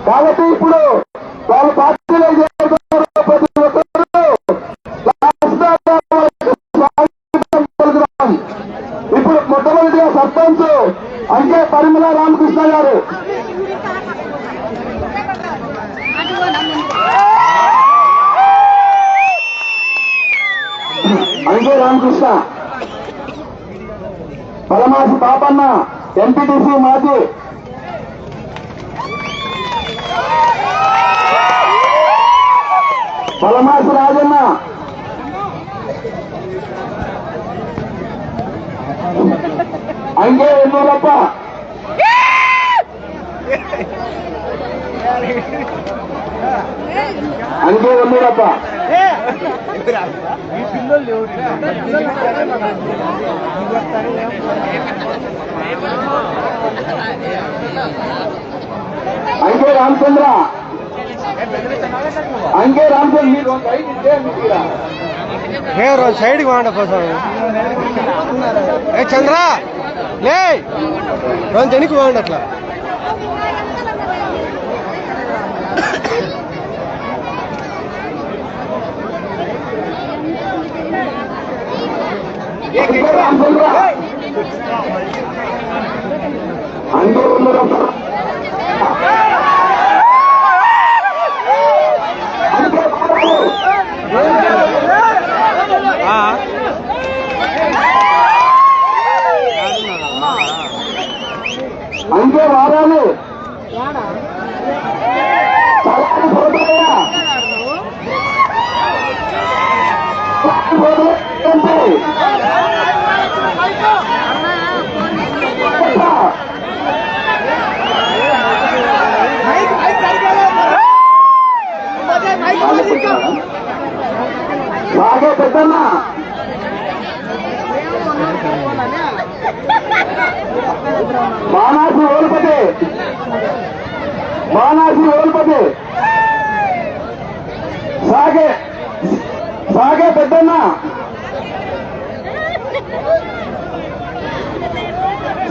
కాబట్టి ఇప్పుడు వాళ్ళ పార్టీలో ప్రతి ఒక్కరు ఇప్పుడు మొట్టమొదటిగా సర్పంచ్ అంకే పరిమళ రామకృష్ణ గారు. అంకే రామకృష్ణ, పలమాసి పాపన్న ఎంపీటీసీ మాజీ, పలమాసి రాజన్న, అంకే ఎన్నూరప్ప, అంకే ఎన్నూరప్ప, అంకే రామచంద్ర, అంకే రామచంద్ర. మీరు సైడ్కి వాండ పోతాను చంద్ర లే రెండు తెనికి వాండి అట్లా. అంతే వారాలు బాగా పెద్దన్నా బాణాసి ఓల్పతి, బాణాసి ఓల్పతి, సాగే సాగే పెద్దన్న,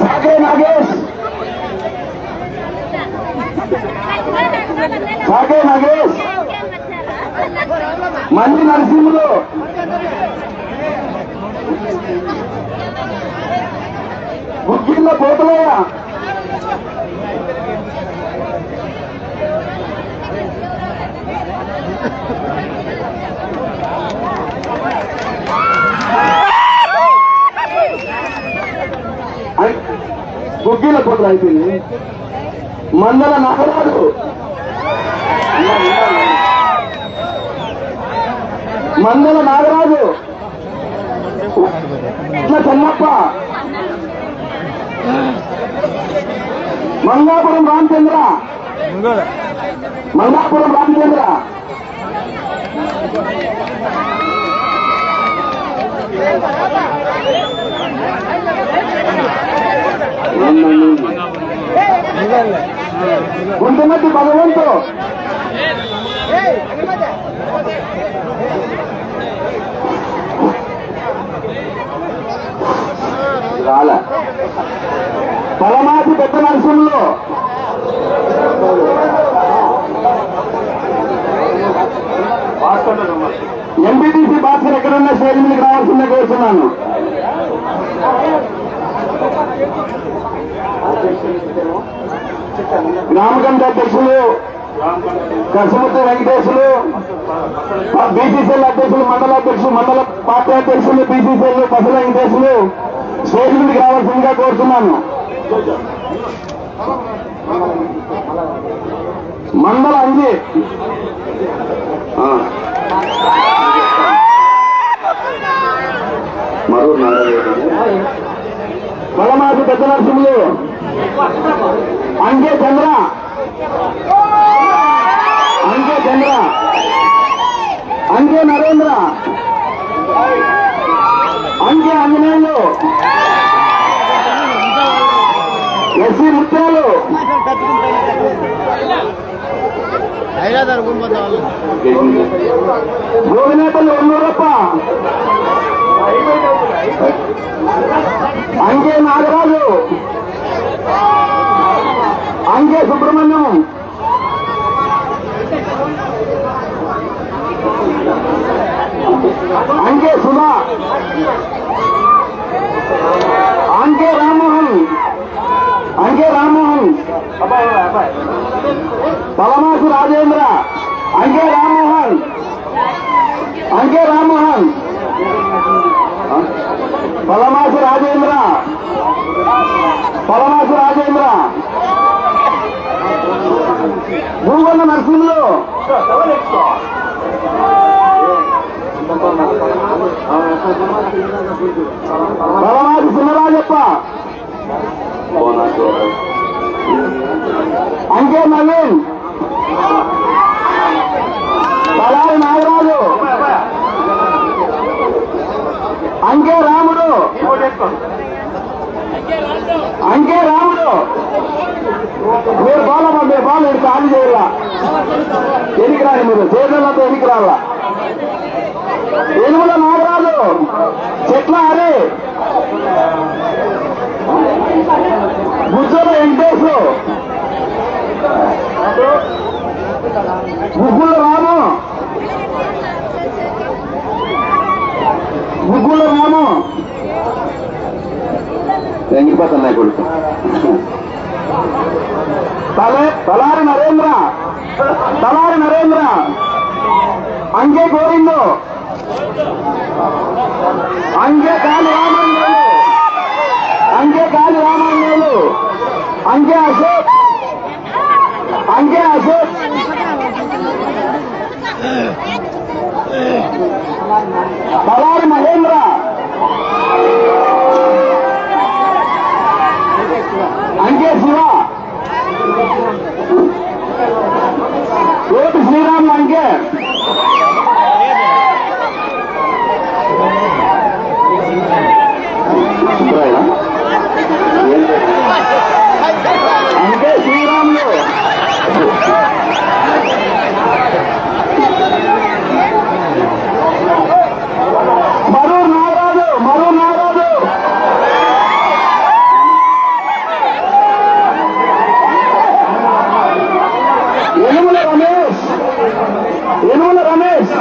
సాగే నాగేష్, సాగే నాగేష్, మంది నరసింహులు, గుగ్గిళ్ళ పోతలయ్య, గుగ్గిళ్ళ పోతలు అయిపోయింది. మందల నాగరాజు, మందల నాగరాజు, ఇట్లా చెన్నప్ప, మంగాపురం రామచంద్ర, మంగాపురం రామచంద్ర, గుంటమట్టి భగవంతు, రాల పలమాసి పెద్ద నరసింహులు, ఎంపీటీసీ భాస్కర్ ఎక్కడున్న స్టేజ్ మీదకి రావాల్సిందే కోరుతున్నాను. గ్రామ కమిటీ అధ్యక్షులు కసముద్రి వెంకటేశ్వరు, బీసీసీఎల్ అధ్యక్షులు, మండల అధ్యక్షులు, మండల పార్టీ అధ్యక్షులు, బీసీసీఎల్ పసల వెంకటేశ్వరు స్టేజ్ మీదకి రావాల్సిందిగా కోరుతున్నాను. మండల అంజి, పలమాసి పెద్ద నరసింహులు, అంకే చంద్ర, అంకే చంద్ర, అంకే నరేంద్ర, అంకే ఆంజనేయులు, ఎస్సీ ముత్యాలు, గోవినేపల్లి ఒన్నూరప్ప, అంకే నాగరాజు, అంకే సుబ్రహ్మణ్యం, అంకే రామ్మోహన్, పలమాసు రాజేంద్ర, అంకే రామ్మోహన్, అంకే రామ్మోహన్, పలమాసు రాజేంద్ర, పలమాసు రాజేంద్ర, భూగొండ నరసింహులు, పలమాసు సింహరాజప్ప, అంకే నవీన్, పలారి నాగరాజు, అంకే రాముడు, అంకే రాముడు, మీరు బాలమ్మా, మీరు బాలు ఇటు ఖాళీ చేయాల, ఎనికి రాని మీరు చేతులతో ఎనికి రాల. ఎనుముల నాగరాజు, చెట్ల హరి, గుజ్జల వెంకటేశు, ముగ్గుల రాము, ముగ్గుల రాము, వెంగిపోతున్నాయి కొడుకు, తలారి నరేంద్ర, తలారి నరేంద్ర, అంగే గోవిందు, అంగే కాలి రామాంజనేయులు, అంగే కాలి రామాంజనేయులు, అంగే అశోక్, అంగే అశోక్, తలారి మహేంద్ర, అంకే శివ, కోటి శ్రీరాములు, అంకే అంకే శ్రీరాములు, మరూరు నాగరాజు, మరూరు నాగరాజు, ఎనుముల రమేష్, ఎనుముల రమేష్,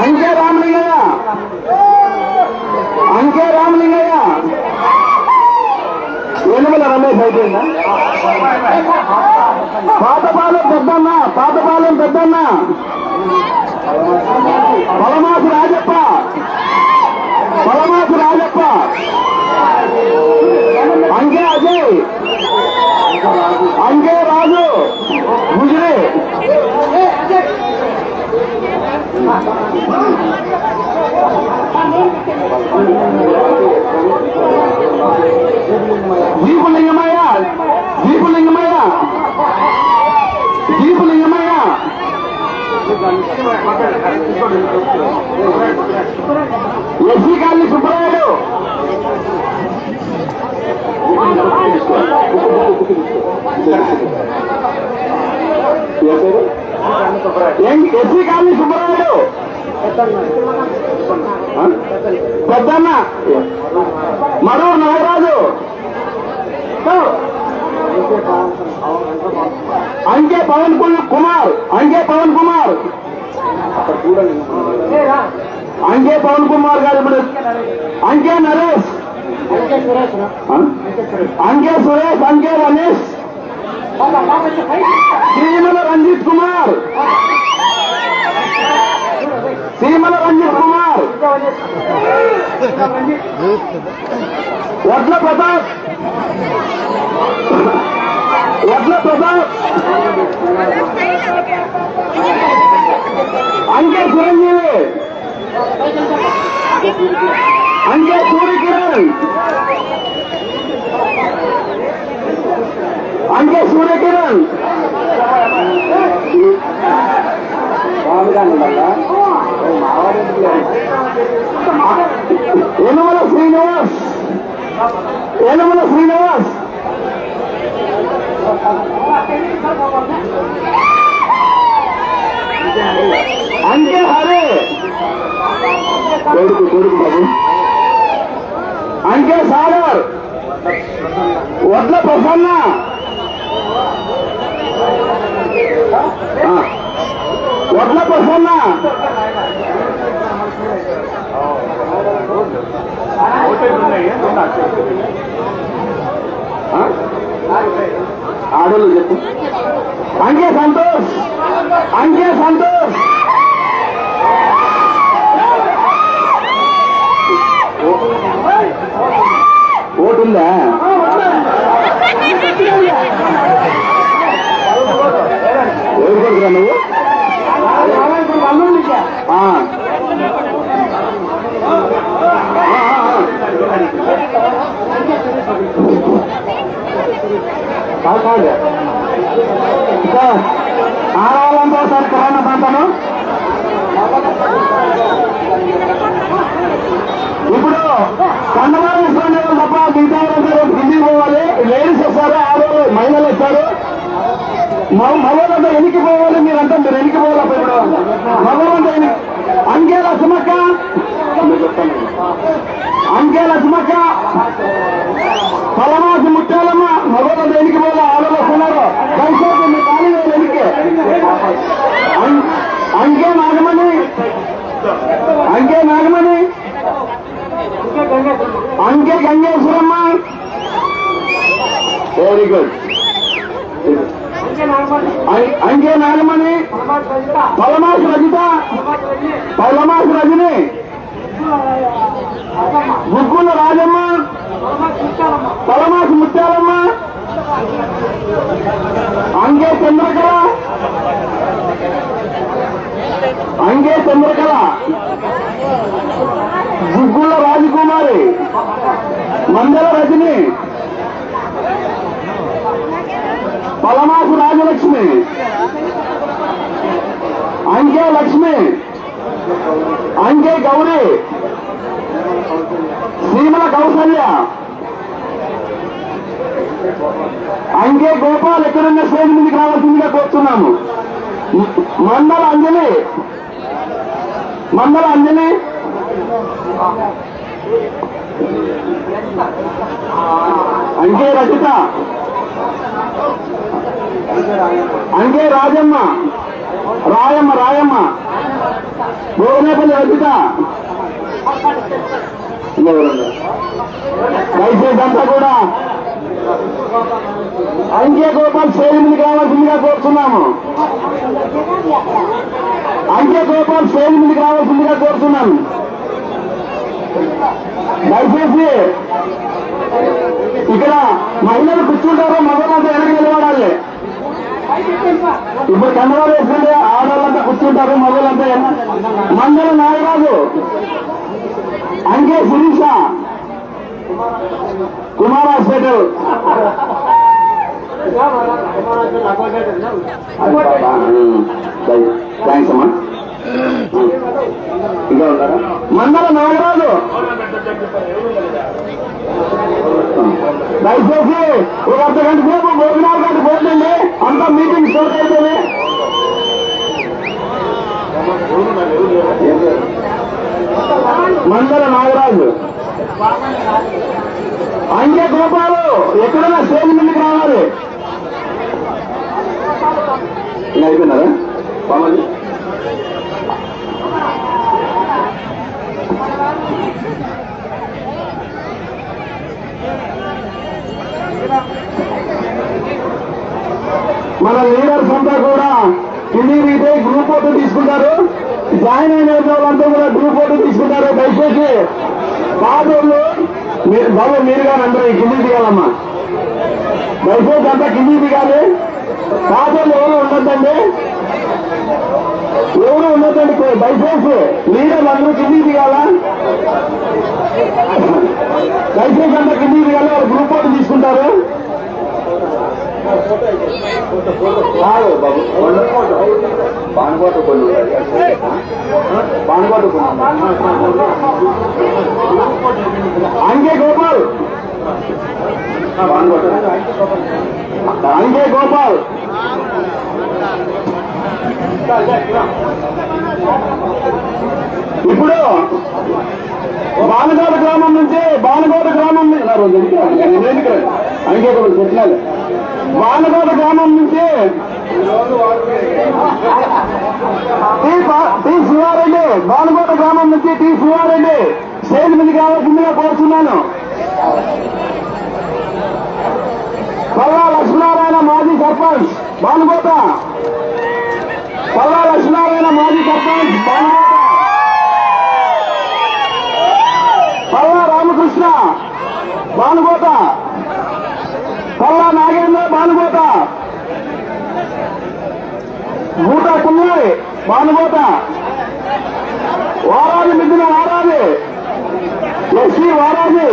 అంకే రామలింగయ్య, అంకే రామలింగయ్య, ఎనుముల రమేష్ అయిపోయిందా. Pathapalem Peddanna, Pathapalem Peddanna, Palamasu Rajappa, Palamasu Rajappa, Anke Ajay, Anke Raju, Gujare, Deepulingamayya, Deepulingamayya, Deepulingamayya, SC colony Subbarayudu, SC colony Subbarayudu, Peddanna, Maruru Nagaraju, అంకే Pawan Kumar, అంకే Pawan Kumar, అంకే Pawan Kumar గారు ఇప్పుడు అంకే నరేష్, అంకే సురేష్, అంకే రమేష్, శ్రీమల రంజిత్ కుమార్, శ్రీమల రంజిత్ కుమార్, వడ్ల ప్రతాప్, వడ్ల ప్రతాప్, అంకే చిరంజీవి, అంకే సూర్యకిరణ్, అంకే సూర్యకిరణ్, యనమల శ్రీనివాస్, యనమల శ్రీనివాస్, అంకే హరే, కొడుకు కొడుకు బాబు, అంకే సాగర్, వడ్ల ప్రసన్న, వడ్ల ప్రసన్న, ఆడోళ్ళు చెప్పు. అంకే సంతోష్, అంకే సంతోష్. ఓటుందా? ఎవరుకుంటున్నా నువ్వు? కాదు ఆడవాళ్ళంతా ఒకసారి కరోనా ప్రాంతాను. ఇప్పుడు కన్నవారు ఇస్తున్న తప్ప మిగతా ఢిల్లీ పోవాలి. లేడీస్ వస్తారు, ఆడవాళ్ళు మహిళలు వచ్చారు. మగవాళ్ళంతా ఎనికి పోవాలి. మీరంతా మీరు ఎనికి పోవాలి. ఇప్పుడు మగవాళ్ళంతా అంకే లక్ష్మక్క, అంకే లక్ష్మక్క, పలమాసి ముత్యాలమ్మ. మగవాళ్ళంతా ఎనికి పోవాలి. ఆడవాళ్ళు వస్తున్నారు. దయచేసి మీ ఖాళీ ఎనికి. అంకే నాగమణి, అంకే నాగమణి, అంకే గంగేశ్వరమ్మ. Very good. అంకే నాగమణి, పలమాసి రజిత, పలమాసి రజని, గుగ్గుల రాజమ్మ, పలమాసి ముత్యాలమ్మ, అంగే చంద్రకళ, అంగే చంద్రకళ, గుగ్గుల రాజకుమారి, మందల రజని, పలమాసు రాజలక్ష్మి, అంకే లక్ష్మి, అంకే గౌరీ, శ్రీమల కౌసల్య, అంకే గోపాల్. ఎక్కడున్న స్టేజ్ మీదకి రావాల్సిందిగా కోరుతున్నాము. మందల అంజలి, మందల అంజలి, అంకే రచిత, అంకే రాజమ్మ, రాయమ్మ, రాయమ్మ, భువనేపల్లి రచిత. దయచేసి అంతా కూడా అంకే గోపాల్ స్టేజ్ మీదకి రావాల్సిందిగా కోరుతున్నాము. అంకే గోపాల్ స్టేజ్ మీదకి రావాల్సిందిగా కోరుతున్నాను. దయచేసి ఇక్కడ మహిళలు కూర్చుంటారో మగవాళ్ళంతా వెనక్కి నిలబడాలి. ఇప్పుడు కన్నవారు వేసుకుంటే ఆడవాళ్ళంతా కూర్చుంటారు, మగవాళ్ళంతా. మందల నాగరాజు, అంకే శిరీష, కుమార్ హాస్పిటల్. థ్యాంక్స్ అమ్మా. ఇంకా ఉన్నారా? మందల నాగరాజు. దయచేసి ఒక అర్ధ గంట సేపు భోజనాలు గంట పోతుంది. అంతా మీటింగ్ స్టార్ట్ అవుతుంది. మందల నాగరాజు, అంకే గోపాలు. ఎక్కడైనా స్టేజ్ మీదకి రావాలి. అయిపోయినారా బామాజీ? మన లీడర్స్ అంతా కూడా కిందికి గ్రూప్ ఫోటో తీసుకుంటారు. జాయిన్ అయిన వాళ్ళంతా కూడా గ్రూప్ ఫోటో తీసుకుంటారు. దయచేసి బాబోళ్ళు బాబు మీరు కానీ అందరూ కిందికి దిగాలమ్మా. దయచేసి అంతా కిందికి దిగాలి. బాబోళ్ళు ఎవరు ఉండొద్దండి, ఎవరు ఉండొద్దండి. దయచేసి లీడర్లు అందరూ కిందికి దిగాలా. దయచేసి అంతా కిందికి దిగాలి. వాళ్ళు గ్రూప్ ఫోటో తీసుకుంటారు. బాణకోట కొల్లు, బాణకోట కొల్లు. అంకే గోపాల్, అంకే గోపాల్. ఇప్పుడు బాణకోట గ్రామం నుంచి అంకే చెప్పినాలి. బాణకోట గ్రామం నుంచి టి శివారెడ్డి బాలుకోట గ్రామం నుంచి టి శివారెడ్డి స్టేజ్ మీద కావాల్సిందిగా కోరుతున్నాను. పల్లా లక్ష్మీనారాయణ మాజీ సర్పంచ్ బాలుకోట, పల్లా లక్ష్మీనారాయణ మాజీ సర్పంచ్ బాలుకోట, పల్లా రామకృష్ణ బాలుకోట, పల్లా నాగేంద్ర బాలుకోట, గూట పుల్లయ్య బాలుకోట, వారాది మిగిలిన వారాది ఎస్సీ వారాది,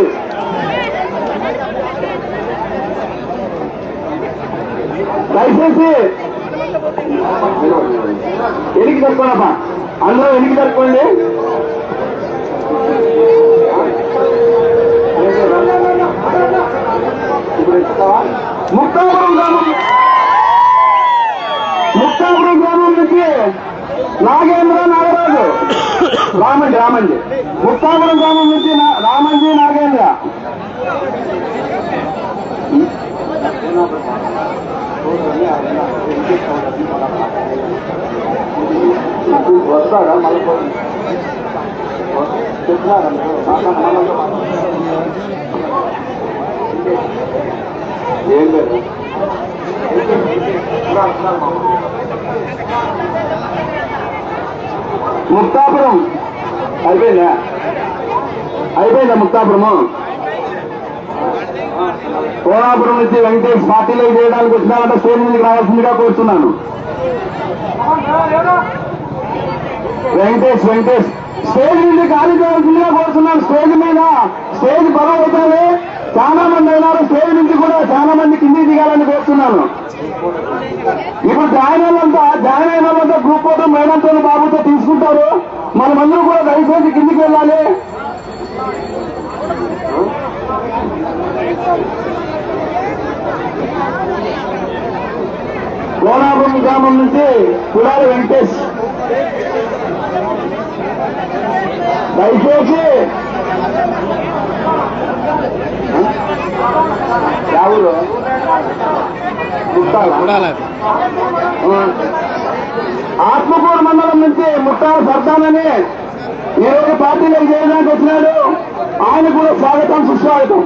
దయచేసి ఎనికి జరుపుకోనమ్మా, అందరూ ఎనికి జరుపుకోండి. ముక్తాపురం గ్రామం నుంచి నాగేంద్ర నాగరాజు రామండి ముక్తాపురం గ్రామం నుంచి రామంజీ నాగేంద్ర. వస్తాడా మళ్ళీ ఏం లేదు. ముక్తాపురం అయిపోయిందా ముక్తాపురము? కోనాపురం నుంచి వెంకటేష్ పార్టీలో చేయడానికి వచ్చినారంటే స్టేజ్ మీదకి రావాల్సిందిగా కోరుతున్నాను. వెంకటేష్ స్టేజ్ మీద ఖాళీ చేయాల్సిందిగా కోరుతున్నాను. స్టేజ్ బలం అవుతుంది. చాలా మంది అయినారు. స్టేజ్ నుంచి కూడా చాలా మంది కిందికి దిగాలని కోరుతున్నాను. ఇప్పుడు జాయిన్ అయిన వాళ్ళంతా గ్రూప్ ఫోటో మేడంతో బాబుతో తీసుకుంటారు. మనమందరూ కూడా దయచేసి కిందికి వెళ్ళాలి. కోనాపురం గ్రామం నుంచి కులాల వెంకటేష్ దయచేసి ఎవరు ఆత్మకూరు మండలం నుంచి ముట్టాల సర్దానని ఈరోజు పార్టీలోకి చేయడానికి వచ్చినాడు. ఆయన కూడా స్వాగతం సుస్వాగతం.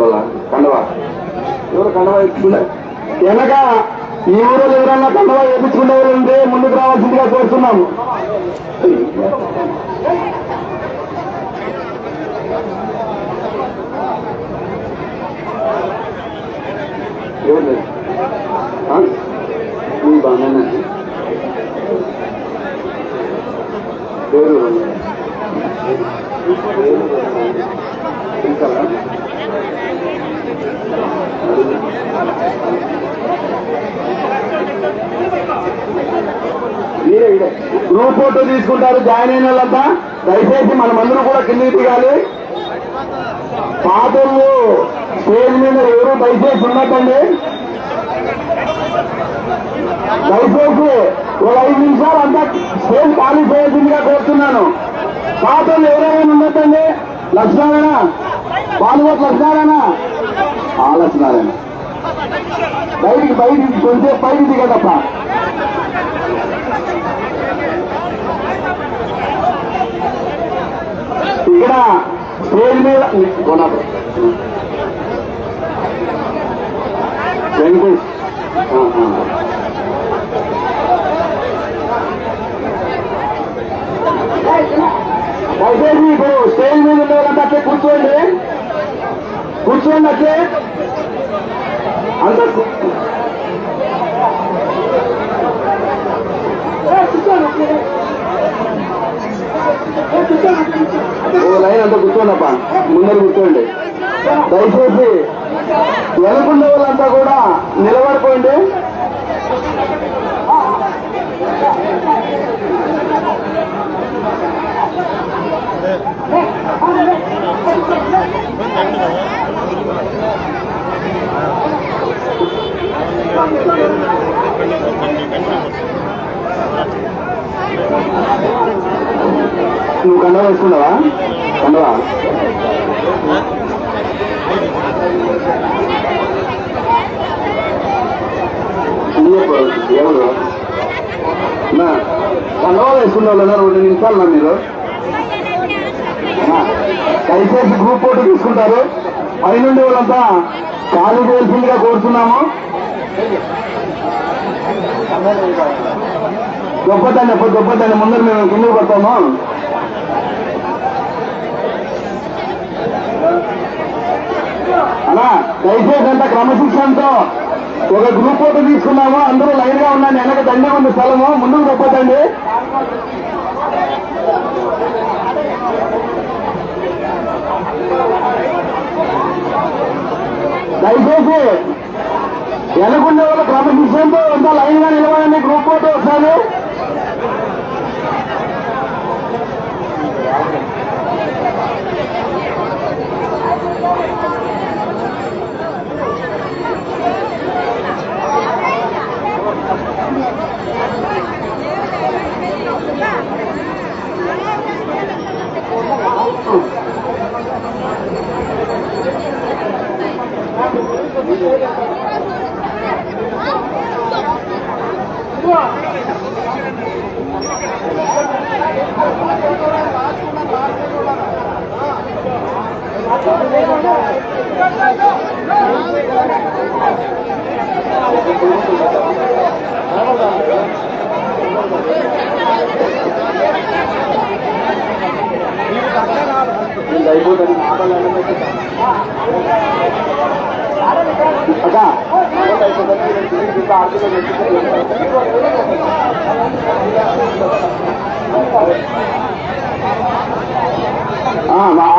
వాళ్ళ కండవా ఎవరు కండవా ఇచ్చుకున్నా వెనక ఈ ఊరిలో ఎవరన్నా కండవా వేయించుకునే వాళ్ళు ఉంటే ముందుకు రావాల్సిందిగా కోరుతున్నాము. ఎవరు బాగానే పేరు గ్రూప్ ఫోటో తీసుకుంటారు. జాయిన్ అయిన వాళ్ళంతా దయచేసి మనమందరూ కూడా కిందికి దిగాలి. పాటలు స్టేజ్ మీద ఎవరు దయచేసి ఉన్నట్టండి. దయచేసి ఒక 5 నిమిషాలు అంతా స్టేజ్ ఖాళీ చేయాల్సిందిగా కోరుతున్నాను. పాటలు ఎవరైనా ఉన్నట్టండి. లక్ష్మీనారాయణ బాలుగోట్ లక్ష్మీనారాయణ లక్ష్మీనారాయణ బయటికి కొంచెం పైకి దిగదప్ప. ఇక్కడ స్టేజ్ మీద వెంకటేష్ దయచేసి ఇప్పుడు స్టేజ్ మీద ఉండేవాళ్ళంతా అట్లే కూర్చోండి అట్లే అంత లైన్ అంతా కూర్చోండప్ప, ముందర కూర్చోండి. దయచేసి వెనుకున్న వాళ్ళంతా కూడా నిలబడిపోండి. నువ్వు కండవ వేసుకున్నావా? కండవా ఎవరు కండవ వేసుకున్న వాళ్ళు 2 నిమిషాలు మీరు దయచేసి గ్రూప్ ఫోటో తీసుకుంటారు. పైనుండి వాళ్ళంతా ఖాళీ చేయాల్సిందిగా కోరుతున్నాము. గొప్పదండి ముందర మేము కిందకు పడతాము. అలా దయచేసి అంతా క్రమశిక్షణతో ఒక గ్రూప్ ఫోటో తీసుకున్నాము. అందరూ లైన్ గా ఉన్నాను. వెనక దండి ఉంది స్థలము. ముందుకు గొప్పదండి. దయచేసి వెనకుండే వాళ్ళు క్రమశిక్షణతో అంతా లైన్ గా నిలబడండి. గ్రూప్ ఫోటో వస్తాను.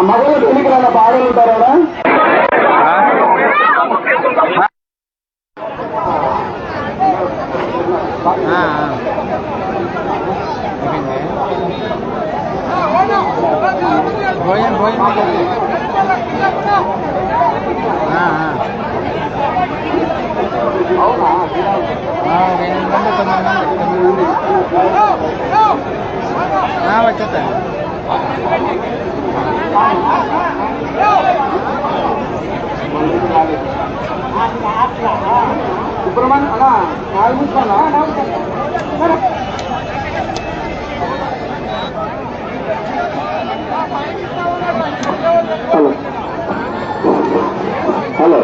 మగవాళ్ళు పెళ్లికి రాళ్ళ పాడలు ఉంటారా? వచ్చేస్తా సుబ్రహ్మణ్యం అన్నా హలో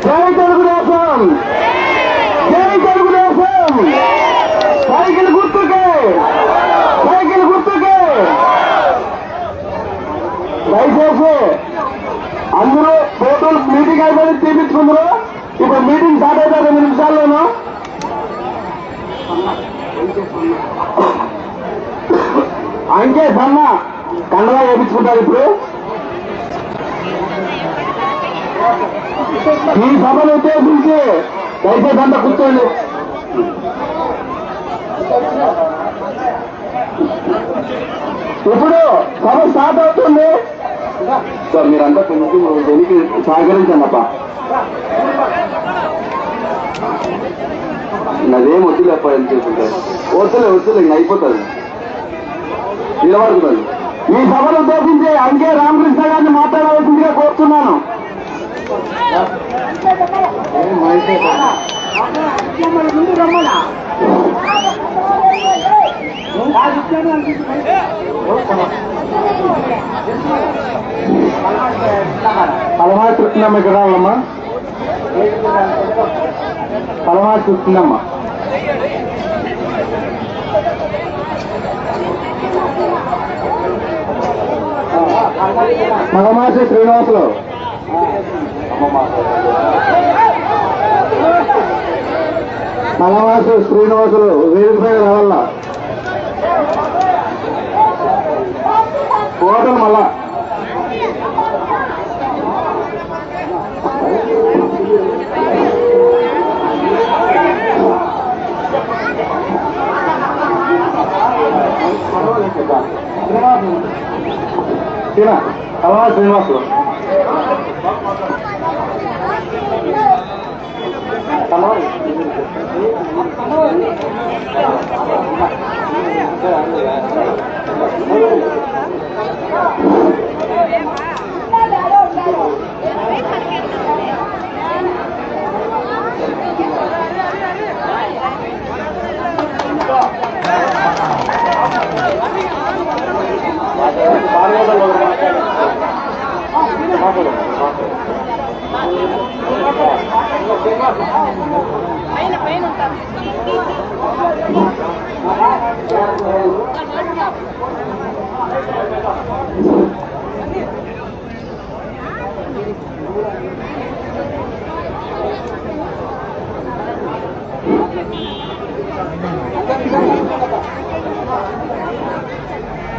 జై తెలుగుదేశం, జై తెలుగుదేశం. సైకిల్ గుర్తుకే, సైకిల్ గుర్తుకే. దయచేసి అందరూ ఫోటోలు మీటింగ్ అయిపోయి తీపించుకుందరు. ఇప్పుడు మీటింగ్ స్టార్ట్ అయితే 2 నిమిషాల్లోనూ. అంకే సన్న కండలా వేయించుకుంటారు. ఇప్పుడు ఈ సభను ఉద్దేశించి దయచేసి అంతా కూర్చోండి. ఇప్పుడు సభ స్టార్ట్ అవుతుంది. సార్ మీరంతా కొంచెం దీనికి సహకరించండి అప్ప. నాదేం వద్దులే అప్ప. ఏం చేసుకుంటారు? వద్దులే ఇంక అయిపోతుంది. నిలబడుతుంది. ఈ సభను ఉద్దేశించి అంకే రామకృష్ణ గారిని మాట్లాడవలసిందిగా కోరుతున్నాను. పలమా చూస్తున్నామ్మా, ఇక్కడ రావాలమ్మా. పలమా చూస్తుందమ్మా. మగమాసి శ్రీనివాసులు మలమాసు శ్రీనివాసులు వేదిక పైన రావాల. హోటల్ మళ్ళా కలవా శ్రీనివాసులు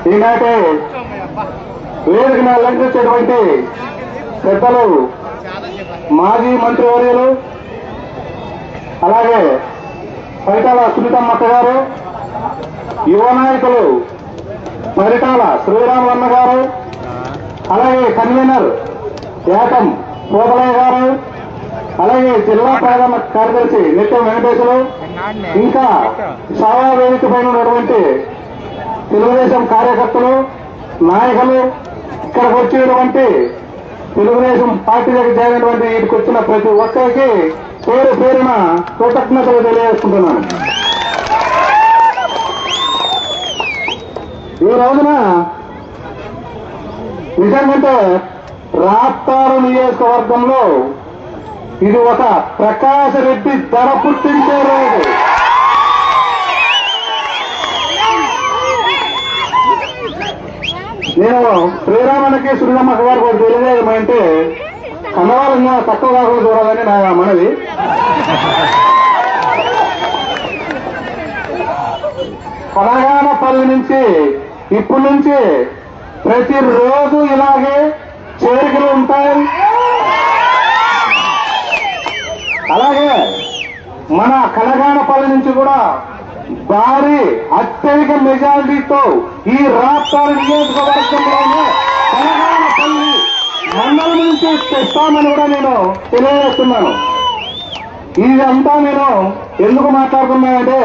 ఈనాటి వేదికను అలంకరించేటువంటి పెద్దలు మాజీ మంత్రివర్యులు, అలాగే పరిటాల సునీతమ్మక్క గారు, యువ నాయకులు పరిటాల శ్రీరామన్న గారు, అలాగే కన్వీనర్ ఏకం పోతలయ్య గారు, అలాగే జిల్లా ప్రధాన కార్యదర్శి నిత్యం వెంకటేశ్వరు, ఇంకా సభా వేదిక పైన ఉన్నటువంటి తెలుగుదేశం కార్యకర్తలు, నాయకులు, ఇక్కడికి వచ్చేటువంటి తెలుగుదేశం పార్టీ దగ్గర చేరినటువంటి వీటికి వచ్చిన ప్రతి ఒక్కరికి పేరు పేరున కృతజ్ఞతలు తెలియజేసుకుంటున్నాను. ఈ రోజున నిజంగా రాప్తారు నియోజకవర్గంలో ఇది ఒక ప్రకాశ్ రెడ్డి ధర పుట్టించే రోజు. నేను శ్రీరామన్నకి శ్రీరామక్క గారు కూడా తెలియజేయమంటే కన్నవాళ్ళ తక్కువ కాకుండా చూడాలని నా మనవి. పలగానపల్లి నుంచి ఇప్పటి నుంచి ప్రతిరోజు ఇలాగే చేరికలు ఉంటాయి. అలాగే మన కలగానపల్లి నుంచి కూడా భారీ అత్యధిక మెజారిటీతో ఈ రాప్తారు నియోజకవర్గంలోనే కలగానపల్లి మండలం నుంచి తెస్తామని కూడా నేను తెలియజేస్తున్నాను. ఇదంతా నేను ఎందుకు మాట్లాడుతున్నానంటే,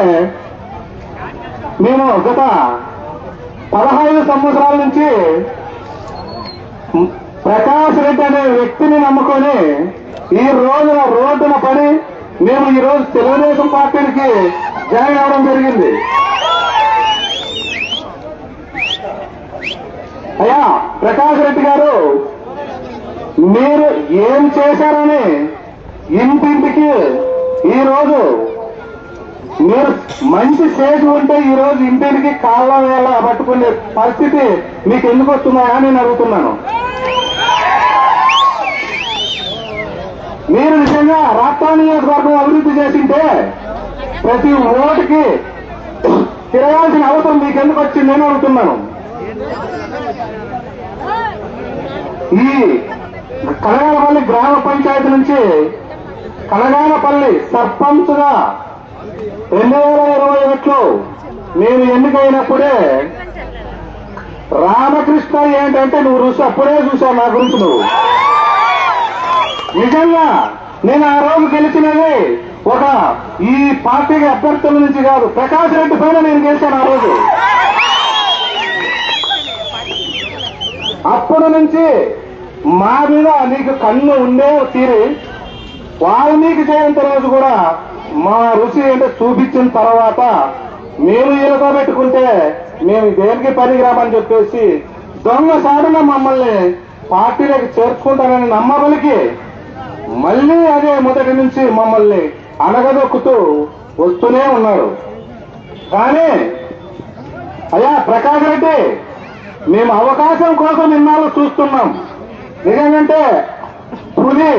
మేము గత 15 సంవత్సరాల నుంచి ప్రకాశ్ రెడ్డి అనే వ్యక్తిని నమ్ముకొని ఈ రోజున రోడ్డున పడి మేము ఈ రోజు తెలుగుదేశం పార్టీకి జాయిన్ అవడం జరిగింది. అయ్యా ప్రకాశ్ రెడ్డి గారు, మీరు ఏం చేశారని ఇంటింటికి ఈ రోజు మీరు మంచి స్టేజ్ ఉంటే ఈ రోజు ఇంటికి కాళ్ళ వేళ పట్టుకునే పరిస్థితి మీకు ఎందుకు వస్తున్నాయా నేను అడుగుతున్నాను. మీరు నిజంగా రాప్తారు నియోజకవర్గం అభివృద్ధి చేసింటే ప్రతి ఓటుకి తిరగాల్సిన అవసరం మీకు ఎందుకు వచ్చింది నేను అడుగుతున్నాను. ఈ కలగానపల్లి గ్రామ పంచాయతీ నుంచి కలగానపల్లి సర్పంచ్ గా 2021లో నేను ఎన్నికైనప్పుడే రామకృష్ణ ఏంటంటే నువ్వు రుచి అప్పుడే చూశావు నా గురించి. నువ్వు నిజంగా నేను ఆ రోజు గెలిచినది ఒక ఈ పార్టీకి అభ్యర్థుల నుంచి కాదు, ప్రకాశ్ రెడ్డి పైన నేను గెలిచాను ఆ రోజు. అప్పటి నుంచి మా మీద నీకు కన్ను ఉండే తీరి వాల్మీకి జయంతి రోజు కూడా మా రుచి ఏంటో చూపించిన తర్వాత మేము ఈలతో పెట్టుకుంటే మేము దేనికి పనికిరామని చెప్పేసి దొంగ సాడున మమ్మల్ని పార్టీలోకి చేర్చుకుంటానని నమ్మబలికి మళ్ళీ అదే మొదటి నుంచి మమ్మల్ని అనగదొక్కుతూ వస్తూనే ఉన్నారు. కానీ అయ్యా ప్రకాష్ రెడ్డి, మేము అవకాశం కోసం ఇన్నాళ్ళు చూస్తున్నాం. నిజంగంటే పులి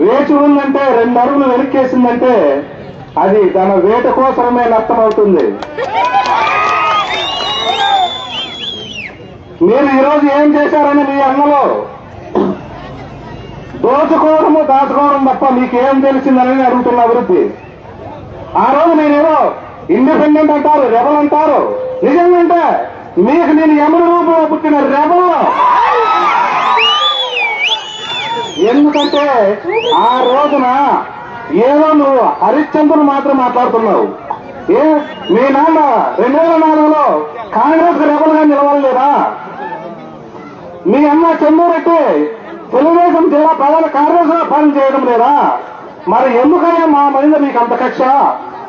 వేచి ఉందంటే 2 అడుగులు వెనక్కేసిందంటే అది తన వేట కోసమే నష్టమవుతుంది. మీరు ఈరోజు ఏం చేశారని మీ అన్నలో దోచుకోవడము దాచుకోవడం తప్ప మీకేం తెలిసిందని అడుగుతున్న అభివృద్ధి. ఆ రోజు నేనేదో ఇండిపెండెంట్ అంటారు, రెబల్ అంటారు. నిజంగా మీకు నేను యముడి రూపంలో పుట్టిన రెబల్. ఎందుకంటే ఆ రోజున ఏదో నువ్వు హరిశ్చంద్రుడు మాత్రం మాట్లాడుతున్నావు. మీ నాన్న 2004లో కాంగ్రెస్ రెబల్ గా నిలవలేదా? మీ అన్న చంద్రరెడ్డి తెలుగుదేశం జిల్లా ప్రజల కార్యదర్శిగా పని చేయడం లేదా? మరి ఎందుకయ్యా మా మీద మీకు అంత కక్ష?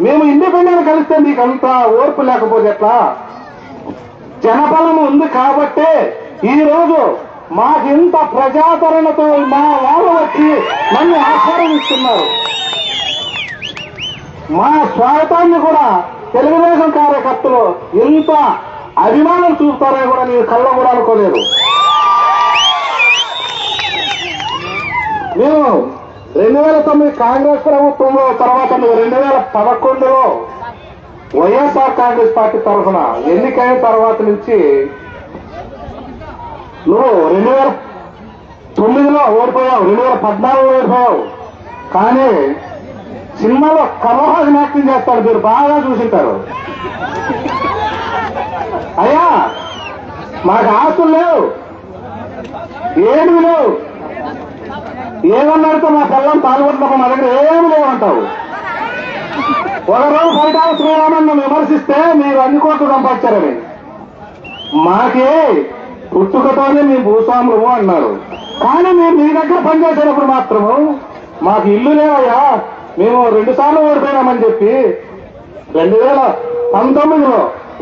మేము ఇండిపెండెంట్ కలిస్తే మీకు అంత ఓర్పు లేకపోతే ఎట్లా? జనబలం ఉంది కాబట్టే ఈ రోజు మాకింత ప్రజాదరణతో మా వాళ్ళు వచ్చి నన్ను ఆశీర్వదిస్తున్నారు. మా స్వాగతాన్ని కూడా తెలుగుదేశం కార్యకర్తలు ఎంత అభిమానం చూపుతారో కూడా నేను కళ్ళ కూడా అనుకోలేదు. మేము 2009 కాంగ్రెస్ ప్రభుత్వంలో తర్వాత 2011లో వైఎస్ఆర్ కాంగ్రెస్ పార్టీ తరఫున ఎన్నికైన తర్వాత నుంచి నువ్వు 2009లో ఓడిపోయావు, 2014లో ఓడిపోయావు. కానీ సినిమాలో కమలహాసన్ యాక్టింగ్ చేస్తాడు, మీరు బాగా చూసింటారు. అయ్యా మాకు ఆస్తులు లేవు, ఏమీ లేవు, ఏమన్నాడితో మా పిల్లలు పాల్గొంటున్నప్పుడు మా దగ్గర ఏమి లేవంటావు. ఒకరోజు ఫలితాలు శ్రీరామన్న విమర్శిస్తే మీరు అన్ని కోట్లు సంపాదించారని. మాకే పుట్టుకతోనే మీ భూస్వాములు అన్నారు. కానీ మేము మీ దగ్గర పనిచేసేటప్పుడు మాత్రము మాకు ఇల్లు లేవయ్యా, మేము 2 సార్లు ఓడిపోయినామని చెప్పి 2019లో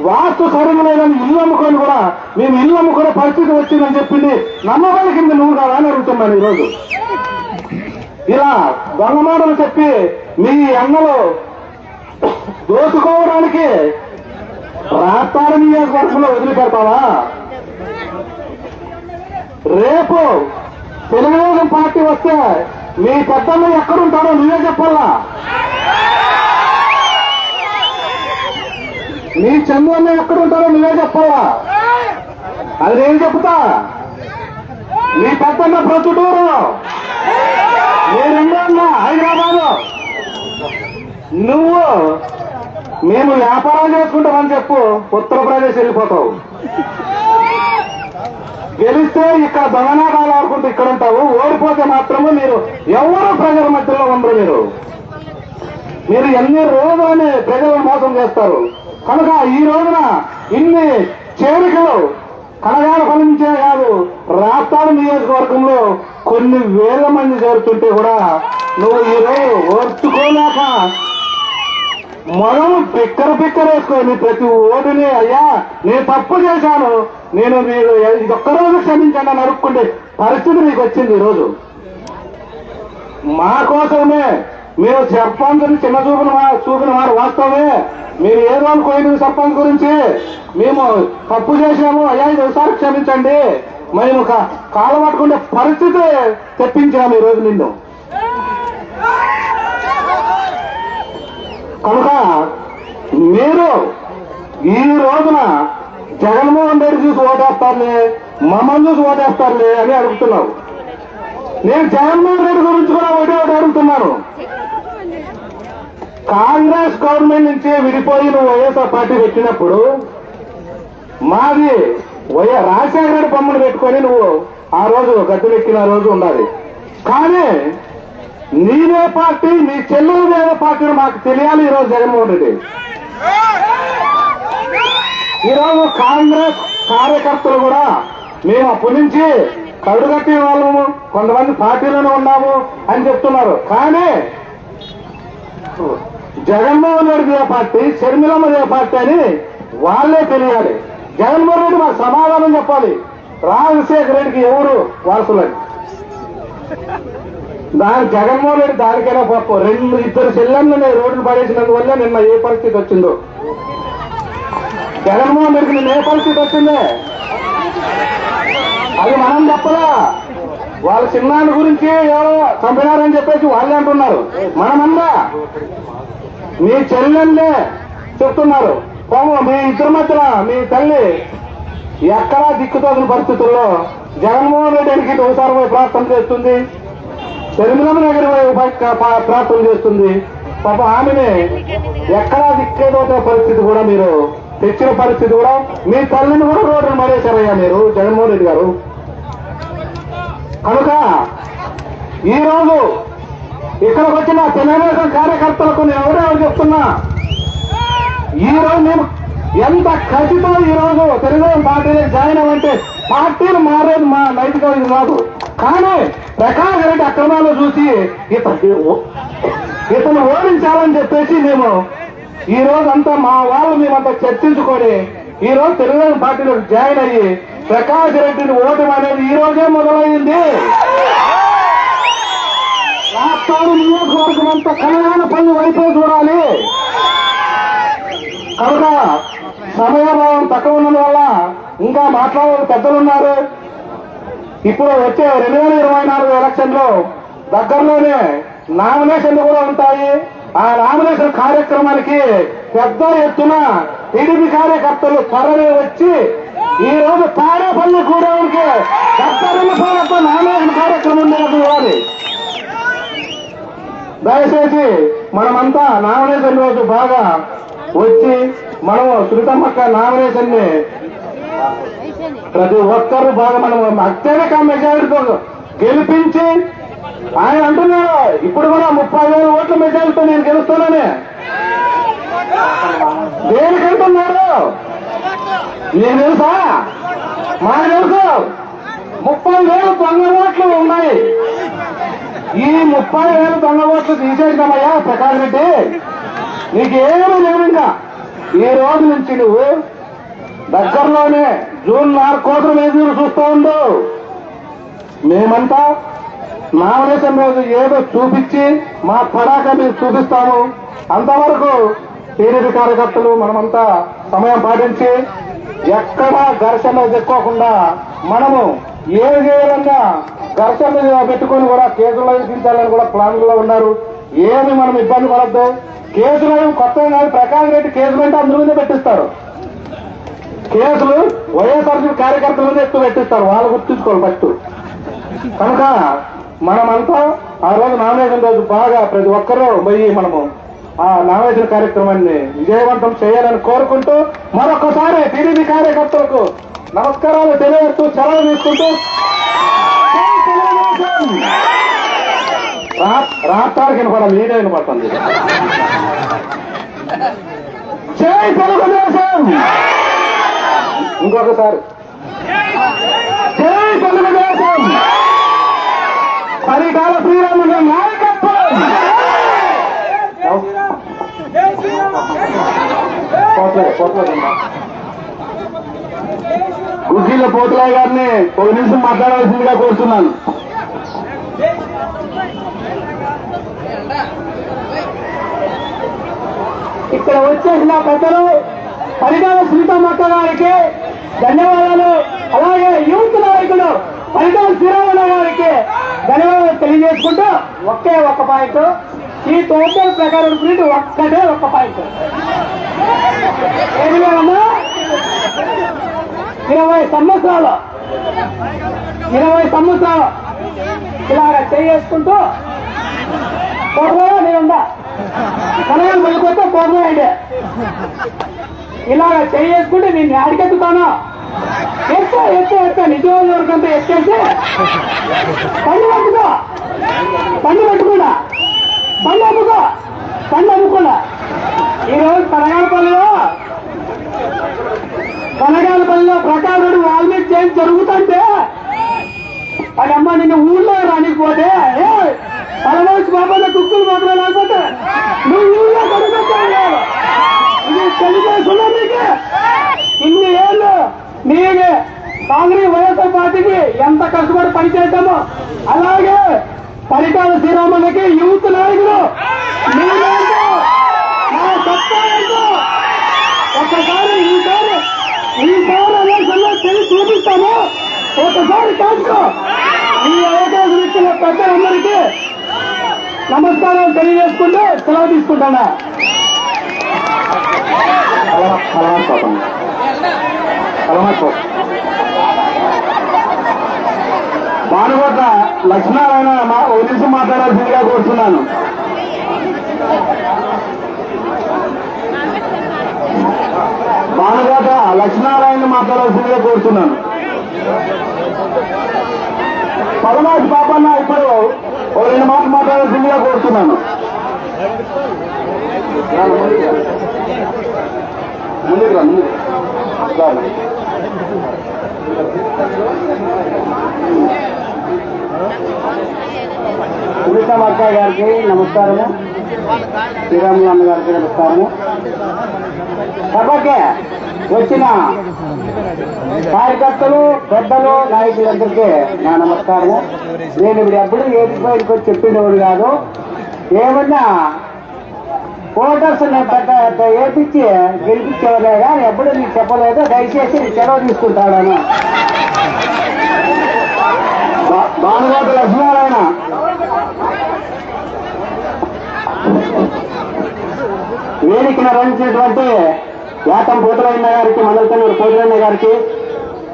వాస్తు సరిగ్గా లేదని ఇల్లు అమ్ముకొని కూడా మేము ఇల్లు అమ్ముకునే పరిస్థితి వచ్చిందని చెప్పింది నమ్మబలికింది నువ్వు కాదా అని అడుగుతున్నాను. ఈరోజు ఇలా దొంగ మాటలు చెప్పి మీ అన్నలు దోచుకోవడానికి రాష్ట్రాల నియోజకవర్గంలో వదిలిపెడతావా? రేపు తెలుగుదేశం పార్టీ వస్తే మీ పెద్దమ్మ ఎక్కడుంటాడో నువ్వే చెప్పాలా? మీ చంద్రన్న ఎక్కడుంటాడో నువ్వే చెప్పాలా? అది నేను చెప్తా. మీ పెద్దమ్మ ప్రొద్దుటూరు, మీ రెండో హైదరాబాదు. నువ్వు మేము వ్యాపారాలు చేసుకుంటామని చెప్పు, ఉత్తరప్రదేశ్ వెళ్ళిపోతావు. గెలిస్తే ఇక్కడ దొంగనాటాలు ఆడుకుంటూ ఇక్కడ ఉంటావు. ఓడిపోతే మాత్రము మీరు ఎవరు ప్రజల మధ్యలో ఉండరు. మీరు ఎన్ని రోజులని ప్రజలను మోసం చేస్తారు. కనుక ఈ రోజున ఇన్ని చేరికలు కనగానపల్లి నుంచే కాదు, రాష్ట్రాల నియోజకవర్గంలో కొన్ని వేల మంది చేరుతుంటే కూడా నువ్వు ఈరోజు ఓర్చుకోలేక మొదలు పిక్కరేసుకొని ప్రతి ఓటుని అయ్యా నేను తప్పు చేశాను, నేను మీరు ఒక్కరోజు క్షమించండి అని అడుక్కుంటే పరిస్థితి మీకు వచ్చింది. ఈరోజు మా కోసమే మీరు సర్పంచ్ చిన్న చూపిన వారు వాస్తవమే. మీరు ఏదో అనుకోండి సర్పంచ్ గురించి, మేము తప్పు చేశాము అయ్యా ఇది ఒకసారి క్షమించండి, మేము కాళ్ళ పట్టుకుంటే పరిస్థితి తెప్పించాము ఈరోజు నిన్ను. కనుక మీరు ఈ రోజున జగన్మోహన్ రెడ్డి చూసి ఓటేస్తారులే, మమ్మల్ని చూసి ఓటేస్తారులే అని అడుగుతున్నావు. నేను జగన్మోహన్ రెడ్డి గురించి కూడా ఒకటి అడుగుతున్నాను. కాంగ్రెస్ గవర్నమెంట్ నుంచి విడిపోయి నువ్వు వైఎస్ఆర్ పార్టీ పెట్టినప్పుడు మాది రాజశేఖర రెడ్డి బొమ్మను పెట్టుకొని నువ్వు ఆ రోజు గద్దెలెక్కిన రోజు ఉండాలి. కానీ నీదే పార్టీ, నీ చెల్లెలు వేరే పార్టీని మాకు తెలియాలి. ఈరోజు జగన్మోహన్ రెడ్డి, ఈరోజు కాంగ్రెస్ కార్యకర్తలు కూడా మేము అప్పటి నుంచి కడుగట్టి వాళ్ళము, కొంతమంది పార్టీలోనే ఉన్నాము అని చెప్తున్నారు. కానీ జగన్మోహన్ రెడ్డి ఏ పార్టీ, షర్మిలమ్మ ఏ పార్టీ అని వాళ్ళే తెలియాలి. జగన్మోహన్ రెడ్డి మాకు సమాధానం చెప్పాలి. రాజశేఖర రెడ్డికి ఎవరు వారసులని జగన్మోహన్ రెడ్డి దానికైనా పాపం ఇద్దరు చెల్లెళ్ళని రోడ్లు పడేసినందువల్ల నిన్న ఏ పరిస్థితి వచ్చిందో. జగన్మోహన్ రెడ్డికి నిన్న ఏ పరిస్థితి వచ్చిందే అది మనం చెప్పలా. వాళ్ళ చిన్నాన్న గురించి ఎవరో చంపినారని చెప్పేసి వాళ్ళే అంటున్నారు. మనమందా మీ చెల్లెళ్ళే చెప్తున్నారు. పాము మీ ఇద్దరి మధ్యన మీ తల్లి ఎక్కడా దిక్కుతోసిన పరిస్థితుల్లో జగన్మోహన్ రెడ్డి గారికి ఒకసారి పోయి ప్రార్థన చేస్తుంది, షర్మిలమ్మ దగ్గర పోయి ప్రార్థన చేస్తుంది. పాప ఆమెనే ఎక్కడా దిక్కేదోటే పరిస్థితి కూడా మీరు తెచ్చిన పరిస్థితి కూడా మీ తల్లిని కూడా రోడ్డును మరేశారయ్యా మీరు జగన్మోహన్ రెడ్డి గారు. కనుక ఈరోజు ఇక్కడికి వచ్చిన తెలుగుదేశం కార్యకర్తలకు నేను ఎవరెవరు చెప్తున్నా, ఈరోజు మేము ఎంత ఖర్చుతో ఈరోజు తెలుగుదేశం పార్టీలో జాయిన్ అవ్వంటే పార్టీలు మారేది మా నైతికత కాదు. కానీ ప్రకాష్ రెడ్డి అక్రమాలు చూసి ఇతను ఓడించాలని చెప్పేసి మేము ఈ రోజు అంతా మా వాళ్ళు మేమంతా చర్చించుకొని ఈ రోజు తెలుగుదేశం పార్టీలో జాయిన్ అయ్యి ప్రకాష్ రెడ్డిని ఓటమి అనేది ఈ రోజే మొదలైంది. రాష్ట్రాలు నియోజకవర్గం అంతా కళ్యాణ పనులు వైపే చూడాలి. కనుక సమయభావం తక్కువ ఉన్నందు వల్ల ఇంకా మాట్లాడే పెద్దలున్నారు. ఇప్పుడు వచ్చే 2024 ఎలక్షన్ లో దగ్గరలోనే నామినేషన్లు కూడా ఉంటాయి. ఆ నామినేషన్ కార్యక్రమానికి పెద్ద ఎత్తున టీడీపీ కార్యకర్తలు త్వరనే వచ్చి ఈ రోజు తాడేపల్లి కూడడానికి 70 నిమిషాలతో నామినేషన్ కార్యక్రమం చూడాలి. దయచేసి మనమంతా నామినేషన్ రోజు బాగా వచ్చి మనము సునీతమ్మక్క నామినేషన్ ని ప్రతి ఒక్కరు బాగా మనం అత్యధిక మెజారిటీతో గెలిపించి ఆయన అంటున్నారు ఇప్పుడు కూడా 30,000 ఓట్ల మెజారిటీతో నేను గెలుస్తానని. దేనికంటున్నారు నీకు తెలుసా? మాకు తెలుసు 30,000 దొంగ ఓట్లు ఉన్నాయి. ఈ 30,000 దొంగ ఓట్లు తీసేసినామయ్యా ప్రకాష్ రెడ్డి, నీకేమీ లేదు. ఇంకా ఈ రోజు నుంచి నువ్వు దగ్గరలోనే జూన్ 4 కోసం ఎదురు చూస్తూ ఉండు. మేమంతా నామినేషన్ రోజు ఏదో చూపించి మా పడాక మీకు చూపిస్తాము. అంతవరకు టీడీపీ కార్యకర్తలు మనమంతా సమయం పాటించి ఎక్కడా ఘర్షణ తెచ్చుకోకుండా మనము ఏ విధంగా ఘర్షణ పెట్టుకొని కూడా కేసులు విధించాలని కూడా ప్లాన్లో ఉన్నారు. ఏమి మనం ఇబ్బంది పడద్దు. కేసులు కొత్తగా కాదు. ప్రకాష్ రెడ్డి కేసులు అంటే అందరి మీద పెట్టిస్తారు. కేసులు వైఎస్ఆర్సీపీ కార్యకర్తల మీద ఎక్కువ పెట్టిస్తారు. వాళ్ళు గుర్తుంచుకోవాలి ఫస్ట్. కనుక మనమంతా ఆ రోజు నామినేషన్ రోజు బాగా ప్రతి ఒక్కరూ పోయి మనము ఆ నామినేషన్ కార్యక్రమాన్ని విజయవంతం చేయాలని కోరుకుంటూ మరొకసారి టీడీపీ కార్యకర్తలకు నమస్కారాలు తెలియజేస్తూ సెలవు తీసుకుంటూ రాష్ట్రానికి వినపడాలి, మీడియా వినపడుతుంది. జై తెలుగుదేశం. ఇంకొకసారి జై తెలుగుదేశం. పరిటాల శ్రీరాముల నాయకత్వం. గుడ్డిల పోతులయ్య గారిని ఒక నిమిషం మాట్లాడాల్సిందిగా కోరుతున్నాను. ఇక్కడ వచ్చేసిన పెద్దలు పరిటాల శ్రీరామక్క గారికి ధన్యవాదాలు. అలాగే యూత్ నాయకుడు పరిటాల శ్రీరాముల గారికి ధన్యవాదాలు తెలియజేసుకుంటూ ఒకే ఒక్క పాయింట్, ఈ టోటల్ ప్రకారం గురించి ఒక్కటే ఒక్క పాయింట్. ఏమి లేదమ్మా, 20 సంవత్సరాలు ఇలాగ చేసుకుంటూ పోగా నేనుందా కనగాలు వెళ్ళిపోతే పోగాయండి. ఇలాగ చేసుకుంటే నేను అడిగెత్తుతాను. ఎత్తే నిజమైన వరకంతా ఎత్తేసి పండు పెట్టుకున్నా పండు అమ్ముకున్నా. ఈరోజు కనగాలపల్లిలో ప్రకాష్ రెడ్డి వాల్మీకి జయంతి జరుగుతుంటే అది అమ్మ నిన్ను ఊళ్ళో రానిపోతే పరమేశ్వర బాబాల కుక్కులు మాత్రం లేకపోతే నువ్వు కడుగుతావు. ఇది తెలుగుదేశంలో నీకే ఇన్ని ఏళ్ళు నీకే కాంగ్రెస్ వైఎస్ఆర్ పార్టీకి ఎంత కష్టపడి పనిచేద్దామో అలాగే పరిటాల శ్రీరామన్నకి యూత్ నాయకులు నీవేంటో నా సత్తా ఏంటో ఒక్కసారి ఈసారి ఎలక్షన్లో తెలిసి చూపిస్తాము. ఒకసారి కాసుకో. ఈ అవకాశం ఇచ్చిన పెద్దలందరికీ నమస్కారాలు తెలియజేసుకుంటూ సెలవు తీసుకుంటాను. భానుగోట్ల లక్ష్మీనారాయణ ఒక నిమిషం మాట్లాడాల్సిందిగా కోరుతున్నాను. భానుగోట్ల లక్ష్మీనారాయణ మాట్లాడాల్సిందిగా కోరుతున్నాను. పరమాశ బాబన్న ఇప్పుడు ఒక 2 మాటలు మాట్లాడాల్సిందిగా కోరుతున్నాను. ముందుకు రా. సునీతమ్మ గారికి నమస్కారము, శ్రీరాములు అన్న గారికి నమస్కారము. సభకే వచ్చిన కార్యకర్తలు, పెద్దలు, నాయకులందరికీ నా నమస్కారము. నేను ఇప్పుడు ఎప్పుడు ఏది బయటకు వచ్చి చెప్పిండేవాడు కాదు. ఏమన్నా ఓటర్స్ ఏపించి గెలిపించేవాళ్ళే కానీ ఎప్పుడు నీకు చెప్పలేదు. దయచేసి నీ సెలవు తీసుకుంటాను. భానుగోట్ల లక్ష్మీనారాయణ వేదికను నిర్వహించినటువంటి యాతం పోతులయ్య గారికి, మండలతన్నూరు పోతులయ్య గారికి,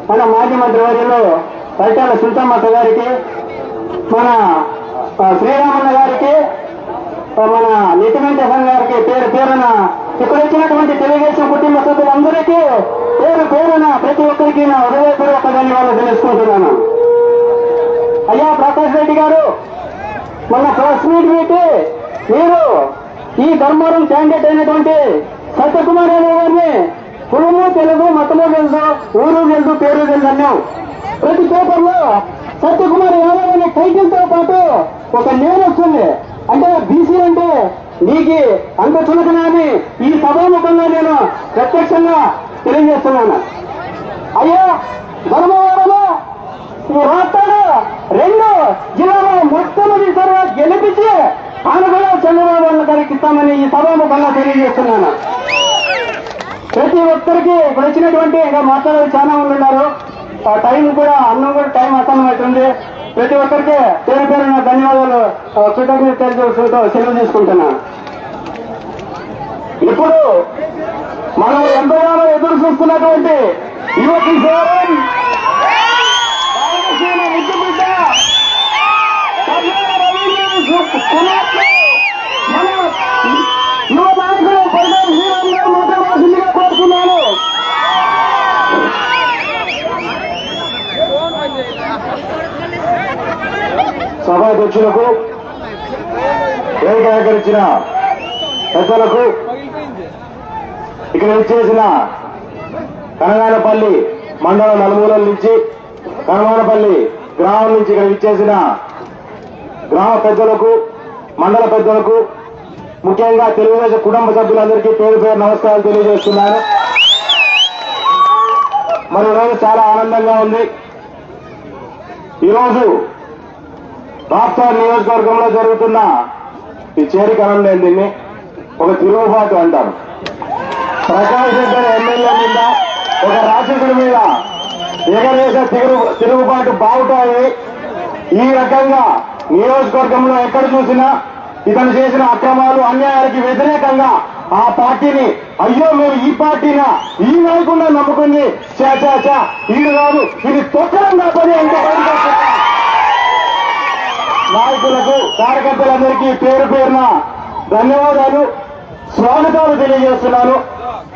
మన మాజీ మంత్రి వర్యులు పరిటాల సుల్తామక్క గారికి, మన శ్రీరామన్న గారికి, మన నితివెంకటేశ్వర గారికి పేరు పేరున ఇక్కడ వచ్చినటువంటి తెలుగుదేశం కుటుంబ సభ్యులందరికీ పేరు పేరున ప్రతి ఒక్కరికి నా హృదయపూర్వక ధన్యవాదాలు తెలుసుకుంటున్నాను. అయ్యా ప్రకాష్ రెడ్డి గారు, మొన్న ప్రెస్ మీట్ పెట్టి మీరు ఈ ధర్మవరం క్యాండిడేట్ అయినటువంటి సత్యకుమార్ యాదవ్ గారిని కులము తెలుగు, మతము తెలుసు, ఊరు తెలుసు, పేరు తెలుసు అన్నావు. ప్రతి పేపర్లో సత్యకుమార్ యాదవ్ అనే టైటిల్ తో పాటు ఒక నేమ్ వస్తుంది. అంటే బీసీ అంటే నీకు అంత చులకనాన్ని ఈ సభాముఖంగా నేను ప్రత్యక్షంగా తెలియజేస్తున్నాను. అయ్యా ధర్మవరంలో ఈ రాష్ట్రాలు 2 జిల్లాలో మొట్టమొదటిసారిగా గెలిపించి ఆనగడ చంద్రబాబు గారికి ఇస్తామని ఈ సభాముఖంగా తెలియజేస్తున్నాను. ప్రతి ఒక్కరికి ఇప్పుడు వచ్చినటువంటి ఇంకా మాట్లాడే చాలా మంది ఉన్నారు. టైం కూడా అన్నం కూడా టైం అసహనం అవుతుంది. ప్రతి ఒక్కరికి పేరు పేరున ధన్యవాదాలు, కృతజ్ఞత తెలియజేసుకుంటూ సెలవు తీసుకుంటున్నాను. ఇప్పుడు మనం ఎంతగానో ఎదురు చూస్తున్నటువంటి యువతి సేవన్ మన యువ నాయకులు పరిణామ శ్రీరామ్ గారు మాట్లాడాల్సిందిగా కోరుతున్నాను. సభాధ్యక్షులకు, వేదిక అలంకరించిన పెద్దలకు, ఇక్కడ విచ్చేసిన కనగానపల్లి మండల నలుమూలల నుంచి, కనగానపల్లి గ్రామం నుంచి ఇక్కడ విచ్చేసిన గ్రామ పెద్దలకు, మండల పెద్దలకు, ముఖ్యంగా తెలుగుదేశం కుటుంబ సభ్యులందరికీ పేరు పేరు నమస్కారాలు తెలియజేస్తున్నాను. మరి ఈరోజు చాలా ఆనందంగా ఉంది. ఈరోజు రాష్ట్ర నియోజకవర్గంలో జరుగుతున్న ఈ చేరికలం లేని దీన్ని ఒక తిరుగుబాటు అంటారు. ప్రకాష్ రెడ్డి ఎమ్మెల్యే మీద ఒక రాక్షసుడి మీద ఎగరేసే తిరుగుబాటు బావుటాయి. ఈ రకంగా నియోజకవర్గంలో ఎక్కడ చూసినా ఇతను చేసిన అక్రమాలు, అన్యాయాలకి వ్యతిరేకంగా ఆ పార్టీని, అయ్యో మేము ఈ పార్టీనా, ఈ నాయకుడిని నమ్ముకుంది, ఈడు కాదు ఇది తొక్కరంగా పని అంటే నాయకులకు, కార్యకర్తలందరికీ పేరు పేరున ధన్యవాదాలు, స్వాగతాలు తెలియజేస్తున్నాను.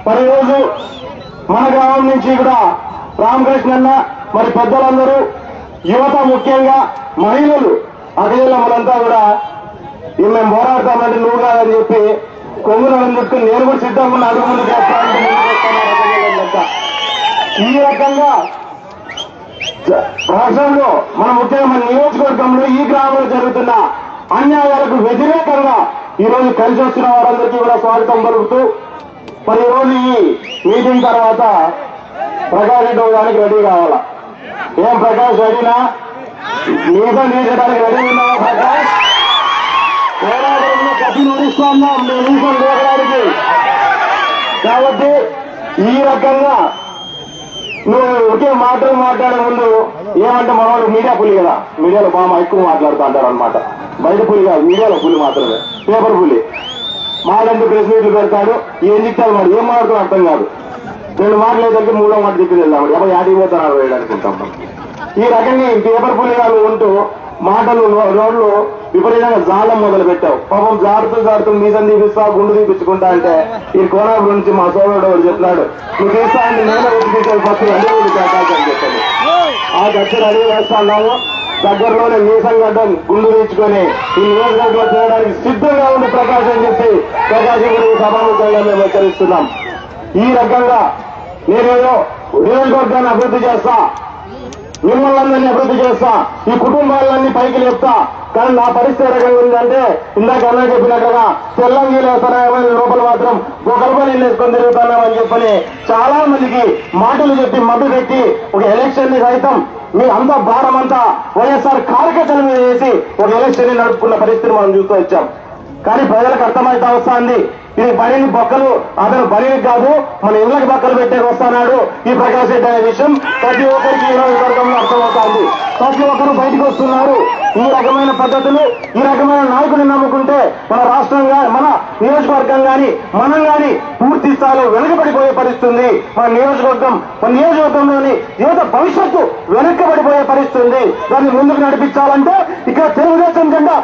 మరి రోజు మన గ్రామం నుంచి కూడా రామకృష్ణన్న, మరి పెద్దలందరూ, యువత, ముఖ్యంగా మహిళలు, అఖిలమ్మలంతా కూడా మేము పోరాడతామంటే నువ్వు కాదని చెప్పి కొంగులను చుట్టుకుని నేను కూడా సిద్ధంగా ఉన్న అడుగు ముందు చేస్తానంటే ఈ రకంగా రాష్ట్రంలో మన ముఖ్యంగా మన నియోజకవర్గంలో ఈ గ్రామంలో జరుగుతున్న అన్యాయాలకు వ్యతిరేకంగా ఈ రోజు కలిసి వచ్చిన వారందరికీ కూడా స్వాగతం పలుకుతూ మరి ఈ రోజు ఈ మీటింగ్ తర్వాత ప్రకాష్ రెడ్డి అవడానికి రెడీ కావాలా? ఏం ప్రకాష్ రెడీనా? మీసం తీసడానికి రెడీ ఉన్నావా ప్రకాష్? పోరాటంలో కసి నడుస్తున్నాం మీ మీసం తీయడానికి. కాబట్టి ఈ రకంగా నువ్వు ఒకే మాటలు మాట్లాడే ముందు ఏమంటే మనవాడు మీడియా పులి కదా, మీడియాలో బాగా ఎక్కువ మాట్లాడుతూ అంటారు అనమాట. బయట పులి కాదు, మీడియాలో పులి మాత్రమే, పేపర్ పులి. మాటంటూ ప్రెస్ మీట్లు పెడతాడు, ఏం చెప్తాడు మరి, ఏం మాట్లాడుతూ అర్థం కాదు. 2 మాటలు అయితే 3వ మాట చెప్పి వెళ్దాం, ఎవరు యాడికి పోతారు వేయడానుకుంటాం. ఈ రకంగా పేపర్ పులిగా ఉంటూ మాటలు రోడ్లు విపరీతంగా జాలం మొదలు పెట్టావు. పాపం జారుతూ మీసం తీపిస్తా గుండు తీపించుకుంటా అంటే ఈ కోనాపురం నుంచి మా సోదరుడు చెప్పినాడు, నువ్వు తీస్తా అంటే నేను ఉడిపించాలి ఫస్ట్ అన్ని అని చెప్పాడు. ఆ ఖర్చులు అడిగి వేస్తున్నాము. దగ్గరలోనే మీసం గడ్డం గుండు తీర్చుకొని ఈ నియోజకవర్గంలో చేయడానికి సిద్ధంగా ఉంది ప్రకాశం అని చెప్పి ప్రకాశం గురించి సభాముఖంగా మేము హెచ్చరిస్తున్నాం. ఈ రకంగా నేనేదో నియోజకవర్గాన్ని అభివృద్ధి చేస్తా, మిమ్మల్ని అందరినీ అభివృద్ధి చేస్తా, ఈ కుటుంబాలన్నీ పైకి లేపుతా, కానీ నా పరిస్థితి రకంగా ఉందంటే ఇందాక అన్నా చెప్పినట్టుగా తెల్లంగీలు వేస్తున్నామని లోపల మాత్రం గొప్పని వేసుకొని తిరుగుతున్నామని చెప్పని చాలా మందికి మాటలు చెప్పి మభ్య పెట్టి ఒక ఎలక్షన్ ని సైతం మీ అంత భారం అంతా వైఎస్ఆర్ కార్యకర్తల మీద వేసి ఒక ఎలక్షన్ ని నడుపుకున్న పరిస్థితిని మనం చూస్తూ వచ్చాం. కానీ ప్రజలకు అర్థమైతే వస్తుంది, ఇది బలిని బొక్కలు అతను బలిని కాదు మన ఇళ్లకు బొక్కలు పెట్టే వస్తున్నాడు ఈ ప్రకాష్ రెడ్డి అనే విషయం ప్రతి ఒక్కరికి ఈ రోజు వర్గంలో అర్థమవుతోంది. ప్రతి ఒక్కరు బయటకు వస్తున్నారు. ఈ రకమైన పద్ధతులు, ఈ రకమైన నాయకుని నమ్ముకుంటే మన రాష్ట్రంగా మన నియోజకవర్గం కానీ మనం కానీ పూర్తి స్థాయిలో వెనుకబడిపోయే పరిస్థితుంది. మన నియోజకవర్గంలోని యువత భవిష్యత్తు వెనక్కబడిపోయే పరిస్థితుంది. దాన్ని ముందుకు నడిపించాలంటే ఇక్కడ తెలుగుదేశం జెండా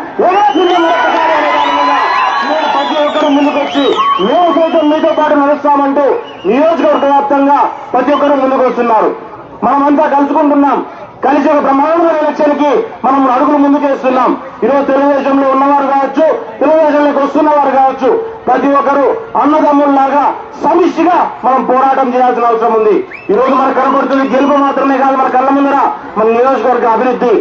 ప్రతి ఒక్కరు ముందుకొచ్చి మేము సైతం మీతో పాటు నడుస్తామంటూ నియోజకవర్గ వ్యాప్తంగా ప్రతి ఒక్కరు ముందుకు వస్తున్నారు. మనమంతా కలుసుకుంటున్నాం. కలిసి ఒక బ్రహ్మాండమైన ఎలక్షన్ కి మనం అడుగులు ముందుకేస్తున్నాం. ఈరోజు తెలుగుదేశంలో ఉన్నవారు కావచ్చు, తెలుగుదేశంలోకి వస్తున్నవారు కావచ్చు, ప్రతి ఒక్కరు అన్నదమ్ముల్లాగా సమిష్టిగా మనం పోరాటం చేయాల్సిన అవసరం ఉంది. ఈ రోజు మనకు కనబడుతుంది గెలుపు మాత్రమే కాదు, మన కళ్ళ ముందర మన నియోజకవర్గ అభివృద్ధి,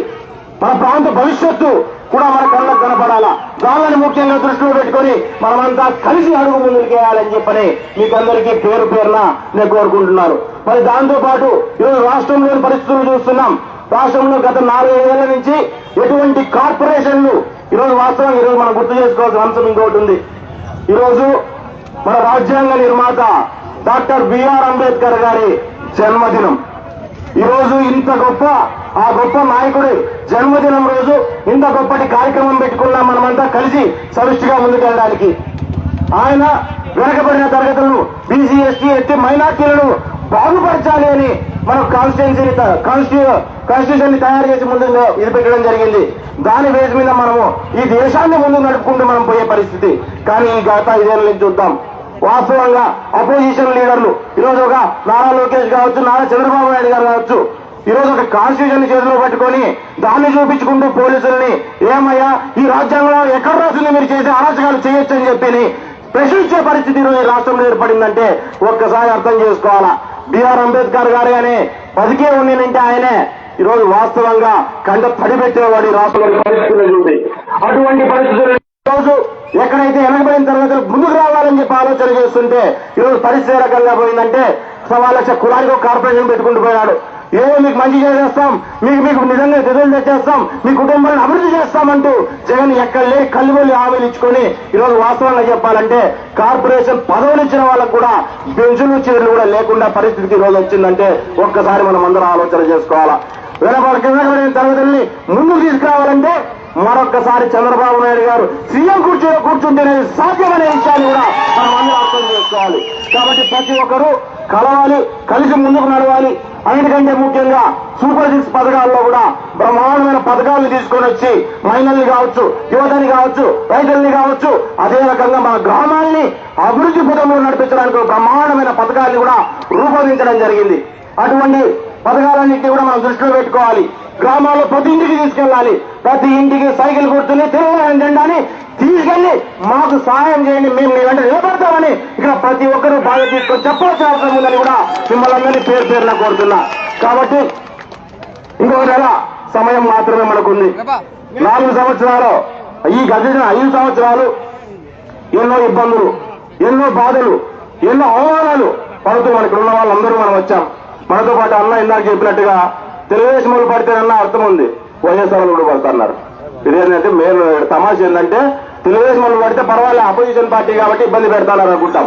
మన ప్రాంత భవిష్యత్తు కూడా మన కళ్ళకు కనపడాలా. దానిని ముఖ్యంగా దృష్టిలో పెట్టుకుని మనమంతా కలిసి అడుగు ముందుకేయాలని చెప్పని మీకందరికీ పేరు పేరున నేను కోరుకుంటున్నాను. మరి దాంతో పాటు ఈరోజు రాష్ట్రంలోని పరిస్థితులు చూస్తున్నాం. రాష్ట్రంలో గత 4-5 ఏళ్ల నుంచి ఎటువంటి కార్పొరేషన్లు ఈరోజు వాస్తవం ఈరోజు మనం గుర్తు చేసుకోవాల్సిన అంశం ఇంకొకటి ఉంది. ఈరోజు మన రాజ్యాంగ నిర్మాత డాక్టర్ బిఆర్ అంబేద్కర్ గారి జన్మదినం. ఈరోజు ఇంత గొప్ప ఆ గొప్ప నాయకుడి జన్మదినం రోజు ఇంత గొప్పటి కార్యక్రమం పెట్టుకున్నాం మనమంతా కలిసి సమిష్టిగా ముందుకెళ్ళడానికి. ఆయన వెనకబడిన తరగతులను బీసీ ఎస్టీ ఎస్టీ మైనార్టీలను బాగుపరచాలి అని మనం కాన్స్టిట్యూషన్ ని తయారు చేసి ముందు ఇది పెట్టడం జరిగింది. దాని బేస్ మీద మనము ఈ దేశాన్ని ముందు నడుపుకుంటూ మనం పోయే పరిస్థితి. కానీ ఈ గత 5 ఏళ్ల నుంచి చూద్దాం, వాస్తవంగా అపోజిషన్ లీడర్లు ఈరోజు ఒక నారా లోకేష్ కావచ్చు, నారా చంద్రబాబు నాయుడు గారు కావచ్చు, ఈరోజు ఒక కాన్స్టిట్యూషన్ చేతిలో పట్టుకొని దాన్ని చూపించుకుంటూ పోలీసుల్ని ఏమయ్యా ఈ రాజ్యాంగంలో ఎక్కడ రాసింది మీరు చేసే అరాచకాలు చేయొచ్చు అని చెప్పి ప్రశ్నించే పరిస్థితి ఈరోజు ఈ రాష్ట్రంలో ఏర్పడిందంటే ఒక్కసారి అర్థం చేసుకోవాలా. బిఆర్ అంబేద్కర్ గారు అనే బతికే ఉండేనంటే ఆయనే ఈరోజు వాస్తవంగా కంట తడిపెట్టేవాడు ఈ రాష్ట్రంలో పరిస్థితులు చూసి. అటువంటి పరిస్థితులు రోజు ఎక్కడైతే వెనకబడిన తరగతులు ముందుకు రావాలని చెప్పి ఆలోచన చేస్తుంటే ఈరోజు పరిస్థితి రకంగా పోయిందంటే 1,00,000 కులానికి ఒక కార్పొరేషన్ పెట్టుకుంటూ పోయాడు. ఏదో మీకు మంచి చేసేస్తాం, మీకు నిజంగా నిధులు తెచ్చేస్తాం, మీ కుటుంబాన్ని అభివృద్ధి చేస్తామంటూ జగన్ ఎక్కడ లేని కల్లిబొల్లి హామీలు ఇచ్చుకొని ఈరోజు వాస్తవంగా చెప్పాలంటే కార్పొరేషన్ పదవులు ఇచ్చిన వాళ్ళకు కూడా పెన్షన్లు చీరలు కూడా లేకుండా పరిస్థితికి ఈరోజు వచ్చిందంటే ఒక్కసారి మనం అందరం ఆలోచన చేసుకోవాలా. వెనకబడిన తరగతుల్ని ముందుకు తీసుకురావాలంటే మరొక్కసారి చంద్రబాబు నాయుడు గారు సీఎం కుర్చీలో కూర్చుంటేనే సాధ్యమనే విషయాన్ని కూడా మనం అందరూ అర్థం చేసుకోవాలి. కాబట్టి ప్రతి ఒక్కరూ కలవాలి, కలిసి ముందుకు నడవాలి. అన్నిటికంటే ముఖ్యంగా సూపర్ 6 పథకాల్లో కూడా బ్రహ్మాండమైన పథకాలను తీసుకొని వచ్చి మహిళల్ని కావచ్చు, యువతని కావచ్చు, రైతుల్ని కావచ్చు, అదే రకంగా మన గ్రామాల్ని అభివృద్ధి పథంలో నడిపించడానికి బ్రహ్మాండమైన పథకాన్ని కూడా రూపొందించడం జరిగింది. అటువంటి పథకాలన్నింటినీ కూడా మనం దృష్టిలో పెట్టుకోవాలి. గ్రామాల్లో ప్రతి ఇంటికి తీసుకెళ్లాలి. ప్రతి ఇంటికి సైకిల్ గుర్తుని తెలుగుదేశం జెండాని తీసుకెళ్లి మాకు సహాయం చేయండి, మేము మీ వెంట నిలబడతామని ఇక్కడ ప్రతి ఒక్కరూ బాగా తీసుకొని చెప్పవలసిన అవసరం ఉందని కూడా మిమ్మల్ని అందరినీ పేరు పేరున కోరుతున్నా. కాబట్టి ఇంకొక నెల సమయం మాత్రమే మనకుంది. 4 సంవత్సరాలు ఈ గడిచిన 5 సంవత్సరాలు ఎన్నో ఇబ్బందులు, ఎన్నో బాధలు, ఎన్నో అవమానాలు పడుతూ మనకు ఉన్న వాళ్ళందరూ మనం వచ్చాం. మనతో పాటు అన్న ఇందాక చెప్పినట్టుగా తెలుగుదేశం వాళ్ళు పడితేనన్నా అర్థం ఉంది, వైఎస్ఆర్ కూడా పడుతున్నారు. ఇదేంటంటే మేము తమాష ఏంటంటే తెలుగుదేశం వాళ్ళు పడితే పర్వాలేదు, అపోజిషన్ పార్టీ కాబట్టి ఇబ్బంది పెడతారని అనుకుంటాం.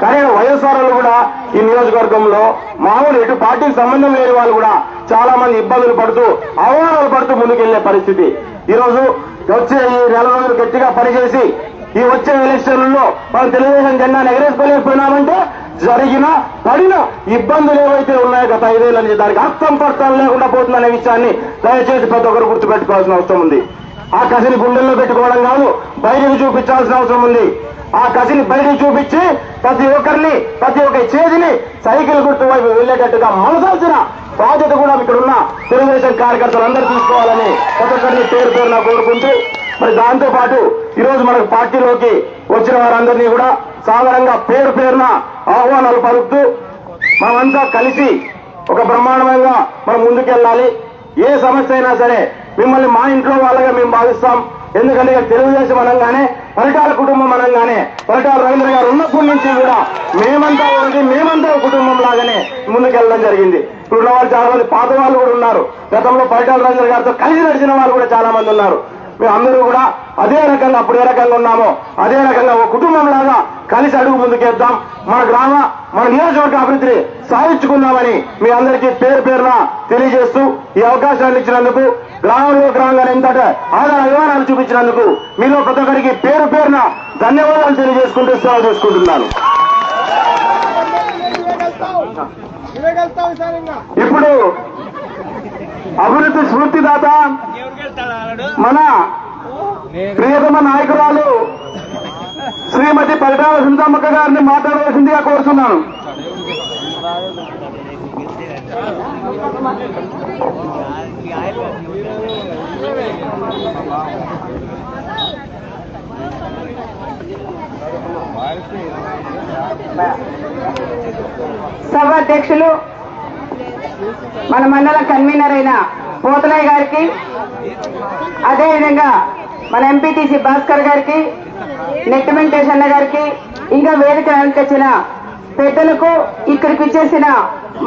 కానీ వైఎస్ఆర్ వాళ్ళు కూడా ఈ నియోజకవర్గంలో మామూలు ఎటు పార్టీకి సంబంధం లేని వాళ్ళు కూడా చాలా మంది ఇబ్బందులు పడుతూ అవమానాలు పడుతూ ముందుకెళ్లే పరిస్థితి. ఈ రోజు వచ్చే ఈ 4 రోజులు గట్టిగా పనిచేసి ఈ వచ్చే ఎలక్షన్లలో మనం తెలుగుదేశం జెండాను ఎగరేసుకోలేకపోయినామంటే జరిగిన పడిన ఇబ్బందులు ఏవైతే ఉన్నాయో గత 5 ఏళ్ల నుంచి దానికి అర్థం పడతాం లేకుండా పోతుందనే విషయాన్ని దయచేసి ప్రతి ఒక్కరు గుర్తుపెట్టుకోవాల్సిన అవసరం ఉంది. ఆ కసిని గుండెల్లో పెట్టుకోవడం కాదు, బయటకు చూపించాల్సిన అవసరం ఉంది. ఆ కసిని బయటకు చూపించి ప్రతి ఒక్క చేతిని సైకిల్ గుర్తు వైపు వెళ్లేటట్టుగా మనసాల్సిన బాధ్యత కూడా ఇక్కడ ఉన్న తెలుగుదేశం కార్యకర్తలందరూ తీసుకోవాలని ప్రతి ఒక్కరిని పేరు పేరున కోరుకుంటూ, మరి దాంతో పాటు ఈరోజు మనకు పార్టీలోకి వచ్చిన వారందరినీ కూడా సాధారణంగా పేరు పేరున ఆహ్వానాలు పలుకుతూ మనమంతా కలిసి ఒక బ్రహ్మాండంగా మనం ముందుకెళ్లాలి. ఏ సమస్య అయినా సరే మిమ్మల్ని మా ఇంట్లో వాళ్ళగా మేము భావిస్తాం. ఎందుకంటే తెలుగుదేశం అనగానే, పరిటాల కుటుంబం అనగానే, పరిటాల రవీంద్ర గారు ఉన్నప్పటి నుంచి కూడా మేమంతా కుటుంబం లాగానే ముందుకెళ్ళడం జరిగింది. ఇప్పుడు ఉన్న వాళ్ళు చాలా మంది పాత వాళ్ళు కూడా ఉన్నారు. గతంలో పరిటాల రవీంద్ర గారితో కలిసి నడిచిన వాళ్ళు కూడా చాలా మంది ఉన్నారు. మేమందరూ కూడా అదే రకంగా అప్పుడు ఏ రకంగా ఉన్నామో అదే రకంగా ఒక కుటుంబం లాగా కలిసి అడుగు ముందుకేద్దాం. మన నియోజకవర్గ అభివృద్ధిని సాధించుకుందామని మీ అందరికీ పేరు పేరున తెలియజేస్తూ ఈ అవకాశాన్ని ఇచ్చినందుకు, గ్రామంగానే ఇంతట ఆధార అభిమానాలు చూపించినందుకు మీలో ప్రతి ఒక్కరికి పేరు పేరున ధన్యవాదాలు తెలియజేసుకుంటూ సేవ చేసుకుంటున్నాను. ఇప్పుడు అభివృద్ధి స్ఫూర్తిదాత మన ప్రియతమ నాయకురాలు శ్రీమతి పరిటాల సునీతమ్మక్క గారిని మాట్లాడవలసిందిగా కోరుతున్నాను. సభాధ్యక్షులు మన మండల కన్వీనర్ అయిన పోతలయ్య గారికి, అదేవిధంగా మన ఎంపీటీసీ భాస్కర్ గారికి, నెట్టిమెంటేషన్ గారికి, ఇంకా వేదిక అలంకరించిన పెద్దలకు, ఇక్కడికి ఇచ్చేసిన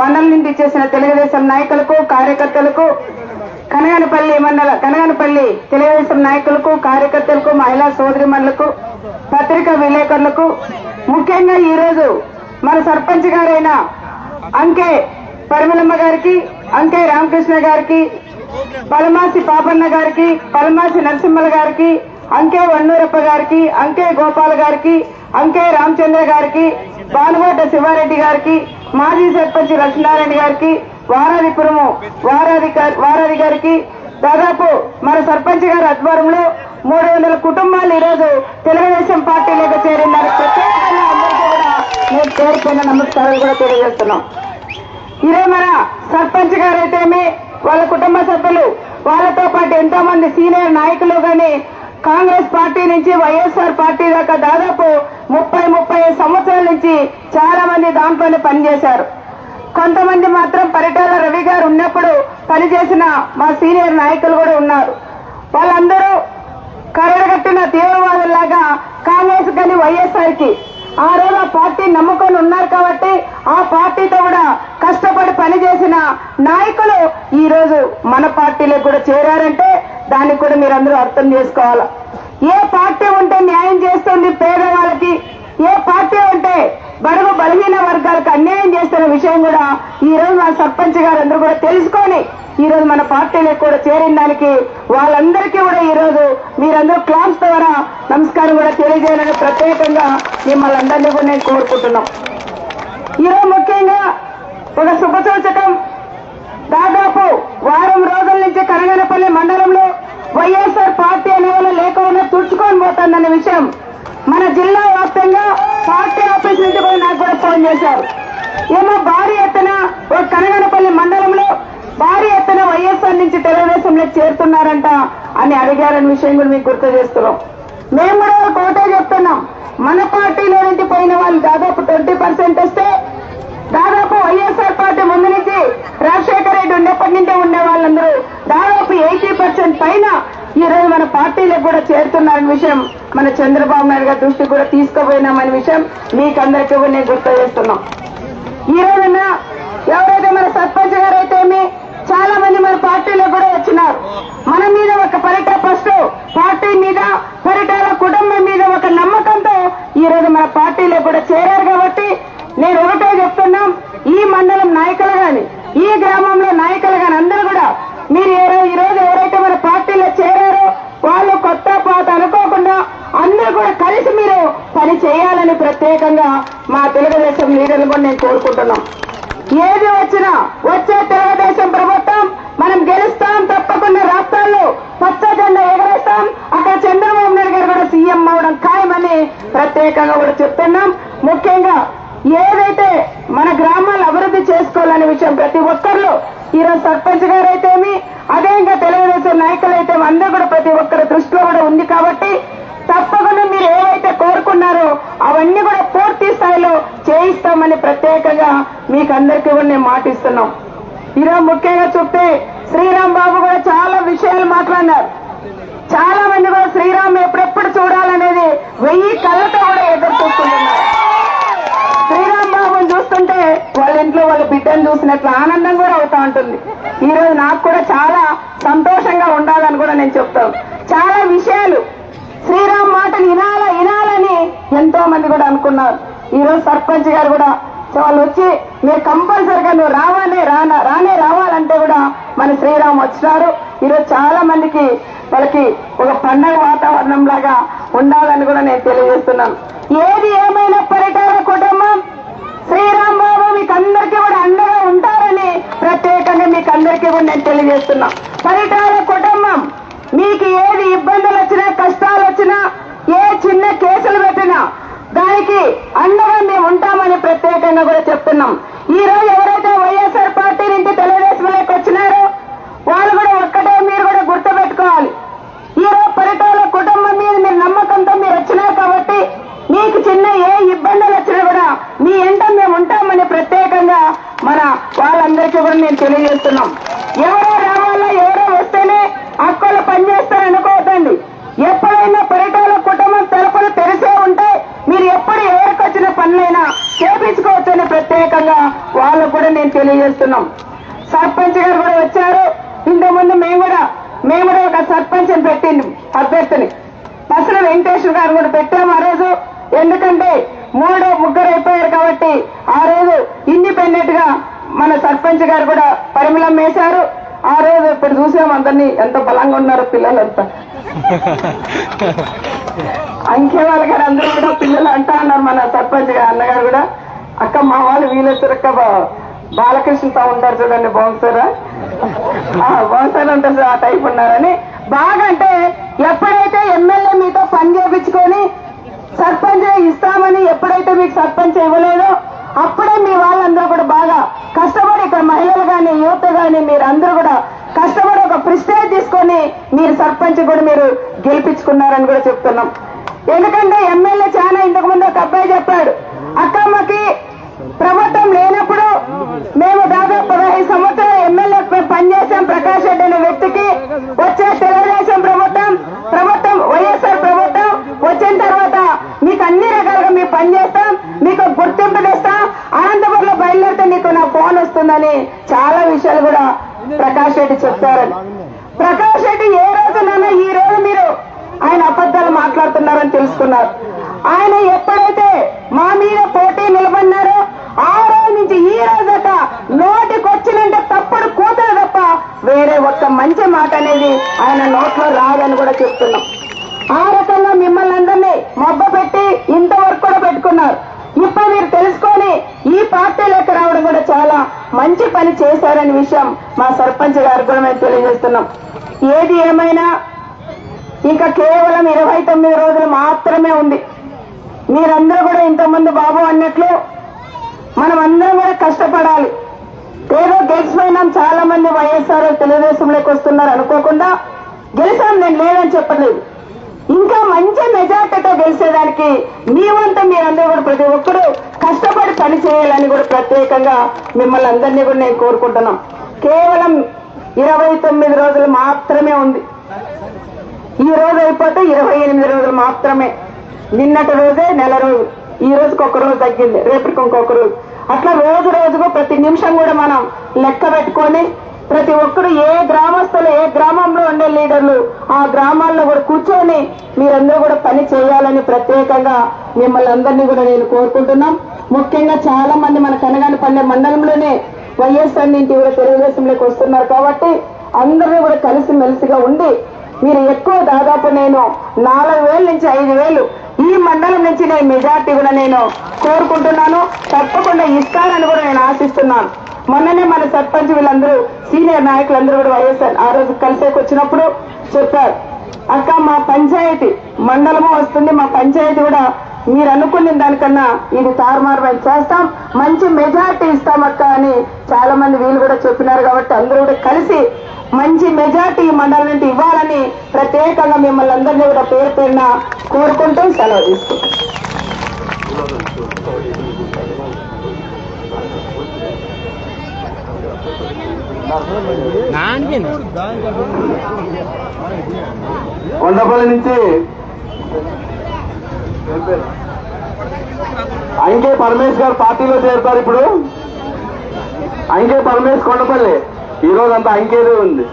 మండలం నుండి ఇచ్చేసిన తెలుగుదేశం నాయకులకు, కార్యకర్తలకు, కనగానపల్లి తెలుగుదేశం నాయకులకు, కార్యకర్తలకు, మహిళా సోదరిమణులకు, పత్రికా విలేకరులకు, ముఖ్యంగా ఈరోజు మన సర్పంచ్ గారైన అంకే పరిమళమ్మ గారికి, అంకే రామకృష్ణ గారికి, పలమాసి పాపన్న గారికి, పలమాసి నరసింహల గారికి, అంకే వన్నూరప్ప గారికి, అంకే గోపాల్ గారికి, అంకే రామచంద్ర గారికి, భానుగోట శివారెడ్డి గారికి, మాజీ సర్పంచ్ లక్ష్మీనారాయణ గారికి, వారాది గారికి, దాదాపు మన సర్పంచ్ గారి ఆధ్వర్యంలో 300 కుటుంబాలు ఈరోజు తెలుగుదేశం పార్టీలోకి చేరిందని ప్రత్యేకంగా అందరికీ కూడా నేను పేరుపైన నమస్కారాలు కూడా తెలియజేస్తున్నాం. ఈరోజు మన సర్పంచ్ గారైతేమి, వాళ్ళ కుటుంబ సభ్యులు, వాళ్ళతో పాటు ఎంతో మంది సీనియర్ నాయకులు కానీ కాంగ్రెస్ పార్టీ నుంచి వైఎస్ఆర్ పార్టీ దాకా దాదాపు 30 సంవత్సరాల నుంచి చాలా మంది దాంట్లోనే పనిచేశారు. కొంతమంది మాత్రం పరిటాల రవి గారు ఉన్నప్పుడు పనిచేసిన మా సీనియర్ నాయకులు కూడా ఉన్నారు. వాళ్ళందరూ కరడగట్టిన తీవ్రవాదుల్లాగా కాంగ్రెస్ కానీ వైఎస్ఆర్ కి ఆ రోజు ఆ పార్టీ నమ్ముకొని ఉన్నారు కాబట్టి ఆ పార్టీతో కూడా కష్టపడి పనిచేసిన నాయకులు ఈ రోజు మన పార్టీలో కూడా చేరారంటే దాన్ని కూడా మీరందరూ అర్థం చేసుకోవాలి. ఏ పార్టీ ఉంటే న్యాయం చేస్తుంది పేదవాళ్ళకి, ఏ పార్టీ ఉంటే బడుగు బలహీన వర్గాలకు అన్యాయం చేస్తున్న విషయం కూడా ఈ రోజు మన సర్పంచ్ గారు అందరూ కూడా తెలుసుకొని ఈ రోజు మన పార్టీలో కూడా చేరిన దానికి వాళ్ళందరికీ కూడా ఈ రోజు మీరందరూ క్లాప్స్ ద్వారా నమస్కారం కూడా తెలియజేయాలని ప్రత్యేకంగా మిమ్మల్ని అందరినీ కూడా నేను కోరుకుంటున్నాం. ఈరోజు ముఖ్యంగా ఒక శుభసూచకం, దాదాపు వారం రోజుల నుంచి కనగనపల్లి మండలంలో వైఎస్ఆర్ పార్టీ అనే వాళ్ళు లేకుండా తుడుచుకొని పోతుందనే విషయం మన జిల్లా వ్యాప్తంగా పార్టీ ఆఫీస్ నుంచి కూడా నాకు కూడా ఫోన్ చేశారు. ఏమో భారీ ఎత్తున ఒక కనగనపల్లి మండలంలో భారీ ఎత్తున వైఎస్ఆర్ నుంచి తెలుగుదేశంలో చేరుతున్నారంట అని అడిగారనే విషయం కూడా మీకు గుర్తు చేస్తున్నాం. మేము కూడా ఒకటే చెప్తున్నాం, మన పార్టీలో నుంచి పోయిన వాళ్ళు దాదాపు 20% వస్తే దాదాపు వైఎస్ఆర్ పార్టీ ముందు నుంచి రాజశేఖర రెడ్డి ఉన్నప్పటి నుంచే ఉండే వాళ్ళందరూ దాదాపు 80% పైన ఈ రోజు మన పార్టీ పార్టీలకు కూడా చేరుతున్నారనే విషయం మన చంద్రబాబు నాయుడు గారి దృష్టికి కూడా తీసుకుపోయినామనే విషయం మీకందరికీ కూడా నేను గుర్తు చేస్తున్నాం. ఈ రోజున ఎవరైతే మన సర్పంచ్ గారు అయితేమి చాలా మంది మన పార్టీలో కూడా వచ్చినారు. మన మీద ఒక ఫస్ట్ పార్టీ మీద పరిటాల కుటుంబం మీద ఒక నమ్మకంతో ఈ రోజు మన పార్టీలో కూడా చేరారు. కాబట్టి నేను ఒకటే చెప్తున్నాం, ఈ మండలం నాయకులు గాని ఈ గ్రామంలో నాయకులు గాని అందరూ కూడా మీరు ఈ రోజు ఎవరైతే మన పార్టీలో చేరారో వాళ్ళు కొత్త పాత అనుకోకుండా అందరూ కూడా కలిసి మీరు పని చేయాలని ప్రత్యేకంగా మా తెలుగుదేశం లీడర్లు కూడా నేను కోరుకుంటున్నాం. ఏది వచ్చినా వచ్చే తెలుగుదేశం ప్రభుత్వం మనం గెలుస్తాం, తప్పకుండా రాష్ట్రాల్లో పచ్చ జెండా ఎగరేస్తాం, అక్కడ చంద్రబాబు నాయుడు గారు కూడా సీఎం అవడం ఖాయమని ప్రత్యేకంగా కూడా చెప్తున్నాం. ముఖ్యంగా ఏదైతే మన గ్రామాలు అభివృద్ధి చేసుకోవాలనే విషయం ప్రతి ఒక్కరిలో ఈరోజు సర్పంచ్ గారు అయితేమి అదే ఇంకా తెలుగుదేశం నాయకులు అయితే అందరూ కూడా ప్రతి ఒక్కరి దృష్టిలో కూడా ఉంది. కాబట్టి తప్పకుండా మీరు ఏవైతే కోరుకున్నారో అవన్నీ కూడా పూర్తి స్థాయిలో చేయిస్తామని ప్రత్యేకంగా మీకు అందరికీ కూడా నేను మాటిస్తున్నాం. ఈరోజు ముఖ్యంగా చూస్తే శ్రీరామ్ బాబు కూడా చాలా విషయాలు మాట్లాడినారు. చాలా మంది కూడా శ్రీరామ్ ఎప్పుడెప్పుడు చూడాలనేది 1000 కళ్ళతో కూడా ఎదురు చూస్తుంటున్నారు. శ్రీరామ్ బాబుని చూస్తుంటే వాళ్ళ ఇంట్లో వాళ్ళ బిడ్డను చూసినట్లు ఆనందం కూడా అవుతా ఉంటుంది. ఈ రోజు నాకు కూడా చాలా సంతోషంగా ఉండాలని కూడా నేను చెప్తాను. చాలా విషయాలు శ్రీరామ్ మాటలు వినాలని ఎంతో మంది కూడా అనుకున్నారు. ఈ రోజు సర్పంచ్ గారు కూడా వాళ్ళు వచ్చి మీరు కంపల్సరిగా నువ్వు రానే రావాలంటే కూడా మన శ్రీరామ్ వచ్చినారు. ఈరోజు చాలా మందికి వాళ్ళకి ఒక పండగ వాతావరణం లాగా ఉండాలని కూడా నేను తెలియజేస్తున్నాను. ఏది ఏమైనా పరిటాల కుటుంబం శ్రీరామ్ బాబు మీకు అందరికీ కూడా అండగా ఉంటారని ప్రత్యేకంగా మీకు అందరికీ కూడా నేను తెలియజేస్తున్నా. పరిటాల కుటుంబం మీకు ఏది ఇబ్బందులు వచ్చినా కష్టాలు వచ్చినా ఏ చిన్న కేసులు పెట్టినా దానికి అండగా మేము ఉంటామని ప్రత్యేకంగా కూడా చెప్తున్నాం. ఈ రోజు ఎవరైతే వైఎస్ఆర్ పార్టీ నుంచి తెలుగుదేశంలోకి వచ్చినారో వాళ్ళు కూడా ఒక్కటే మీరు కూడా గుర్తుపెట్టుకోవాలి. ఈ రోజు పరిటాల కుటుంబం మీద మీరు నమ్మకంతో మీరు వచ్చినారు కాబట్టి మీకు చిన్న ఏ ఇబ్బందులు వచ్చినా కూడా మీ ఎంట మేము ఉంటామని ప్రత్యేకంగా మన వాళ్ళందరికీ కూడా నేను తెలియజేస్తున్నాం. ఎవరో రావాలా ఎవరో వస్తేనే అక్కలు పనిచేస్తారనుకోవద్దండి. ఎప్పుడైనా పరిటాల కుటుంబం తరపున తెరిసే ఉంటే మీరు ఎప్పుడు ఎవరికి వచ్చిన పనులైనా చేపించుకోవచ్చని ప్రత్యేకంగా వాళ్ళకు కూడా నేను తెలియజేస్తున్నాం. సర్పంచ్ గారు కూడా వచ్చారు. ఇంతకుముందు మేము కూడా ఒక సర్పంచ్ పెట్టింది అభ్యర్థిని పసల వెంకటేశ్వర గారు కూడా పెట్టాము ఆ రోజు. ఎందుకంటే 3 అయిపోయారు కాబట్టి ఆ రోజు ఇండిపెండెంట్ గా మన సర్పంచ్ గారు కూడా పరిమళం వేశారు. ఆ రోజు ఇప్పుడు చూసాం అందరినీ ఎంత బలంగా ఉన్నారో పిల్లలంతా. అంకే వాళ్ళ గారు అందరూ కూడా పిల్లలు అంటా ఉన్నారు. మన సర్పంచ్ గారు అన్నగారు కూడా అక్క మా వాళ్ళు వీళ్ళొచ్చారక్క బాలకృష్ణతో ఉంటారు చూడండి బౌన్సరా ఉంటారు ఆ టైప్ ఉన్నారని బాగా. అంటే ఎప్పుడైతే ఎమ్మెల్యే మీతో పని చేయించుకొని సర్పంచ్ ఇస్తామని ఎప్పుడైతే మీకు సర్పంచ్ ఇవ్వలేదో అప్పుడే మీ వాళ్ళందరూ కూడా బాగా కష్టపడి ఇక్కడ మహిళలు కానీ యువత కానీ మీరు అందరూ కూడా కష్టపడి ఒక ప్రిస్టేజ్ తీసుకొని మీరు సర్పంచ్ కూడా మీరు గెలిపించుకున్నారని కూడా చెప్తున్నాం. ఎందుకంటే ఎమ్మెల్యే చాలా ఇంతకు ముందు ఒక అబ్బాయి చెప్పాడు, అక్క మాకి ప్రభుత్వం లేనప్పుడు మేము దాదాపు 15 సంవత్సరాలు ఎమ్మెల్యే పనిచేసాం ప్రకాష్ రెడ్డి అనే వ్యక్తికి. వచ్చే తెలుగుదేశం ప్రభుత్వం వైఎస్ఆర్ ప్రభుత్వం వచ్చిన తర్వాత మీకు అన్ని రకాలుగా మేము పనిచేస్తాం, మీకు గుర్తింపు తెస్తాం, అనంతపురంలో బయలుదేరితే నీకు నా ఫోన్ వస్తుందని చాలా విషయాలు కూడా ప్రకాష్ రెడ్డి చెప్తారని. ప్రకాష్ రెడ్డి ఏ రోజునైనా ఈ రోజు మీరు ఆయన అబద్ధాలు మాట్లాడుతున్నారని తెలుసుకున్నారు. ఆయన ఎప్పుడైతే మా మీద పోటీ నిలబడినారో ఆ రోజు నుంచి ఈ రోజు దాకా నోటికొచ్చినంటే తప్పుడు కూతురు తప్ప వేరే ఒక్క మంచి మాట అనేది ఆయన నోట్లో రాదని కూడా చెప్తున్నాం. ఆ రకంగా మిమ్మల్ని అందరినీ మొబ్బ పెట్టి ఇంతవరకు కూడా పెట్టుకున్నారు. ఇప్పుడు మీరు తెలుసుకొని ఈ పార్టీలోకి రావడం కూడా చాలా మంచి పని చేశారనే విషయం మా సర్పంచ్ గారు కూడా మేము తెలియజేస్తున్నాం. ఏది ఏమైనా ఇంకా కేవలం 29 రోజులు మాత్రమే ఉంది. మీరందరూ కూడా ఇంతకుముందు బాబు అన్నట్లు మనం అందరం కూడా కష్టపడాలి. ఏదో గెలిచిపోయినాం, చాలా మంది వైఎస్ఆర్ తెలుగుదేశంలోకి వస్తున్నారు అనుకోకుండా గెలిచాం, నేను లేదని చెప్పలేదు. ఇంకా మంచి మెజార్టీతో గెలిచేదానికి మీ వంతు మీరందరూ కూడా ప్రతి ఒక్కరూ కష్టపడి పని చేయాలని కూడా ప్రత్యేకంగా మిమ్మల్ని అందరినీ కూడా నేను కోరుకుంటున్నాం. కేవలం 29 రోజులు మాత్రమే ఉంది. ఈ రోజు అయిపోతే 28 రోజులు మాత్రమే. నిన్నటి రోజే నెల రోజు, ఈ రోజుకి ఒక రోజు తగ్గింది, రేపటికి ఇంకొక రోజు. అట్లా రోజు రోజుకు ప్రతి నిమిషం కూడా మనం లెక్క పెట్టుకొని ప్రతి ఒక్కరు ఏ గ్రామస్తులు ఏ గ్రామంలో ఉండే లీడర్లు ఆ గ్రామాల్లో కూడా కూర్చొని మీరందరూ కూడా పని చేయాలని ప్రత్యేకంగా మిమ్మల్ని అందరినీ కూడా నేను కోరుకుంటున్నాం. ముఖ్యంగా చాలా మంది మన కనగానపల్లె మండలంలోనే వైఎస్ఆర్ నుంచి కూడా తెలుగుదేశంలోకి వస్తున్నారు కాబట్టి అందరూ కూడా కలిసి మెలిసిగా ఉండి మీరు ఎక్కువ దాదాపు నేను 4,000 నుంచి 5,000 ఈ మండలం నుంచి నేను మెజార్టీ కూడా నేను కోరుకుంటున్నాను. తప్పకుండా ఇస్తారని కూడా నేను ఆశిస్తున్నాను. మొన్ననే మన సర్పంచ్ వీళ్ళందరూ సీనియర్ నాయకులందరూ కూడా వైఎస్ఆర్ ఆ రోజు కలిసేకి వచ్చినప్పుడు చెప్పారు, అక్క మా పంచాయతీ మండలము వస్తుంది, మా పంచాయతీ కూడా మీరు అనుకున్న దానికన్నా ఇది తారుమారు మేము చేస్తాం, మంచి మెజార్టీ ఇస్తామక్క అని చాలా మంది వీళ్ళు కూడా చెప్పినారు. కాబట్టి అందరూ కూడా కలిసి మంచి మెజార్టీ ఈ మండలం నుండి ఇవ్వాలని ప్రత్యేకంగా మిమ్మల్ని అందరినీ కూడా పేరు పేరున కోరుకుంటూ సెలవు తీసుకుంటాం. కొండపల్లి నుంచి అంకే పరమేశ్ గారు పార్టీలో చేరుతారు. ఇప్పుడు అంకే పరమేశ్ కొండపల్లి ఈ రోజు అంతా అంకేదే ఉంది.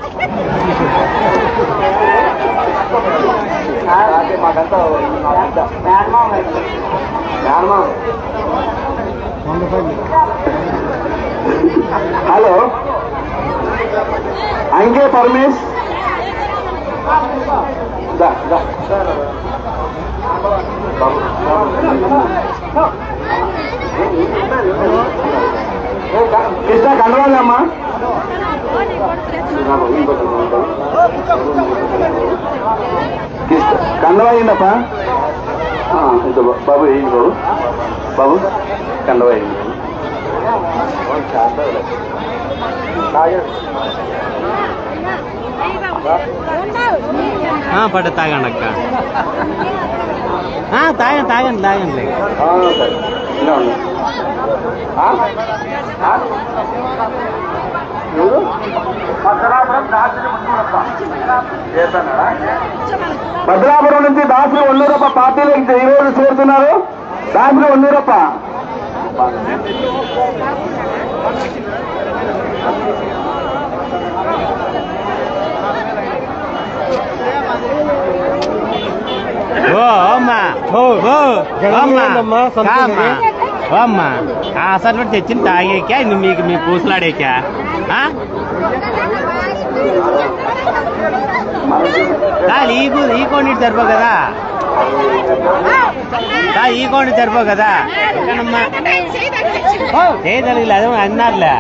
హలో అంకే పరమేశ్ కృష్ణ కండవాలి అమ్మా. కండవ అయిందప్ప బాబు, ఏంటి బాబు బాబు కండవ అయింది. పట్ట తాగండి అక్క, తాగండి తాగండి తాగండి. భద్రాపురం నుంచి దాసులు ఒన్నూరప్ప పార్టీలోకి ఈ రోజు చేరుతున్నారు. దాసులు ఒన్నూరప్ప అమ్మా అసలు తెచ్చింది తాగేకా మీకు మీ పూసలాడేకా ఈ కోండి సరిపో కదా, ఈ కోండి సరిపో కదా. చేయగలిగలే అదే అన్నారులే.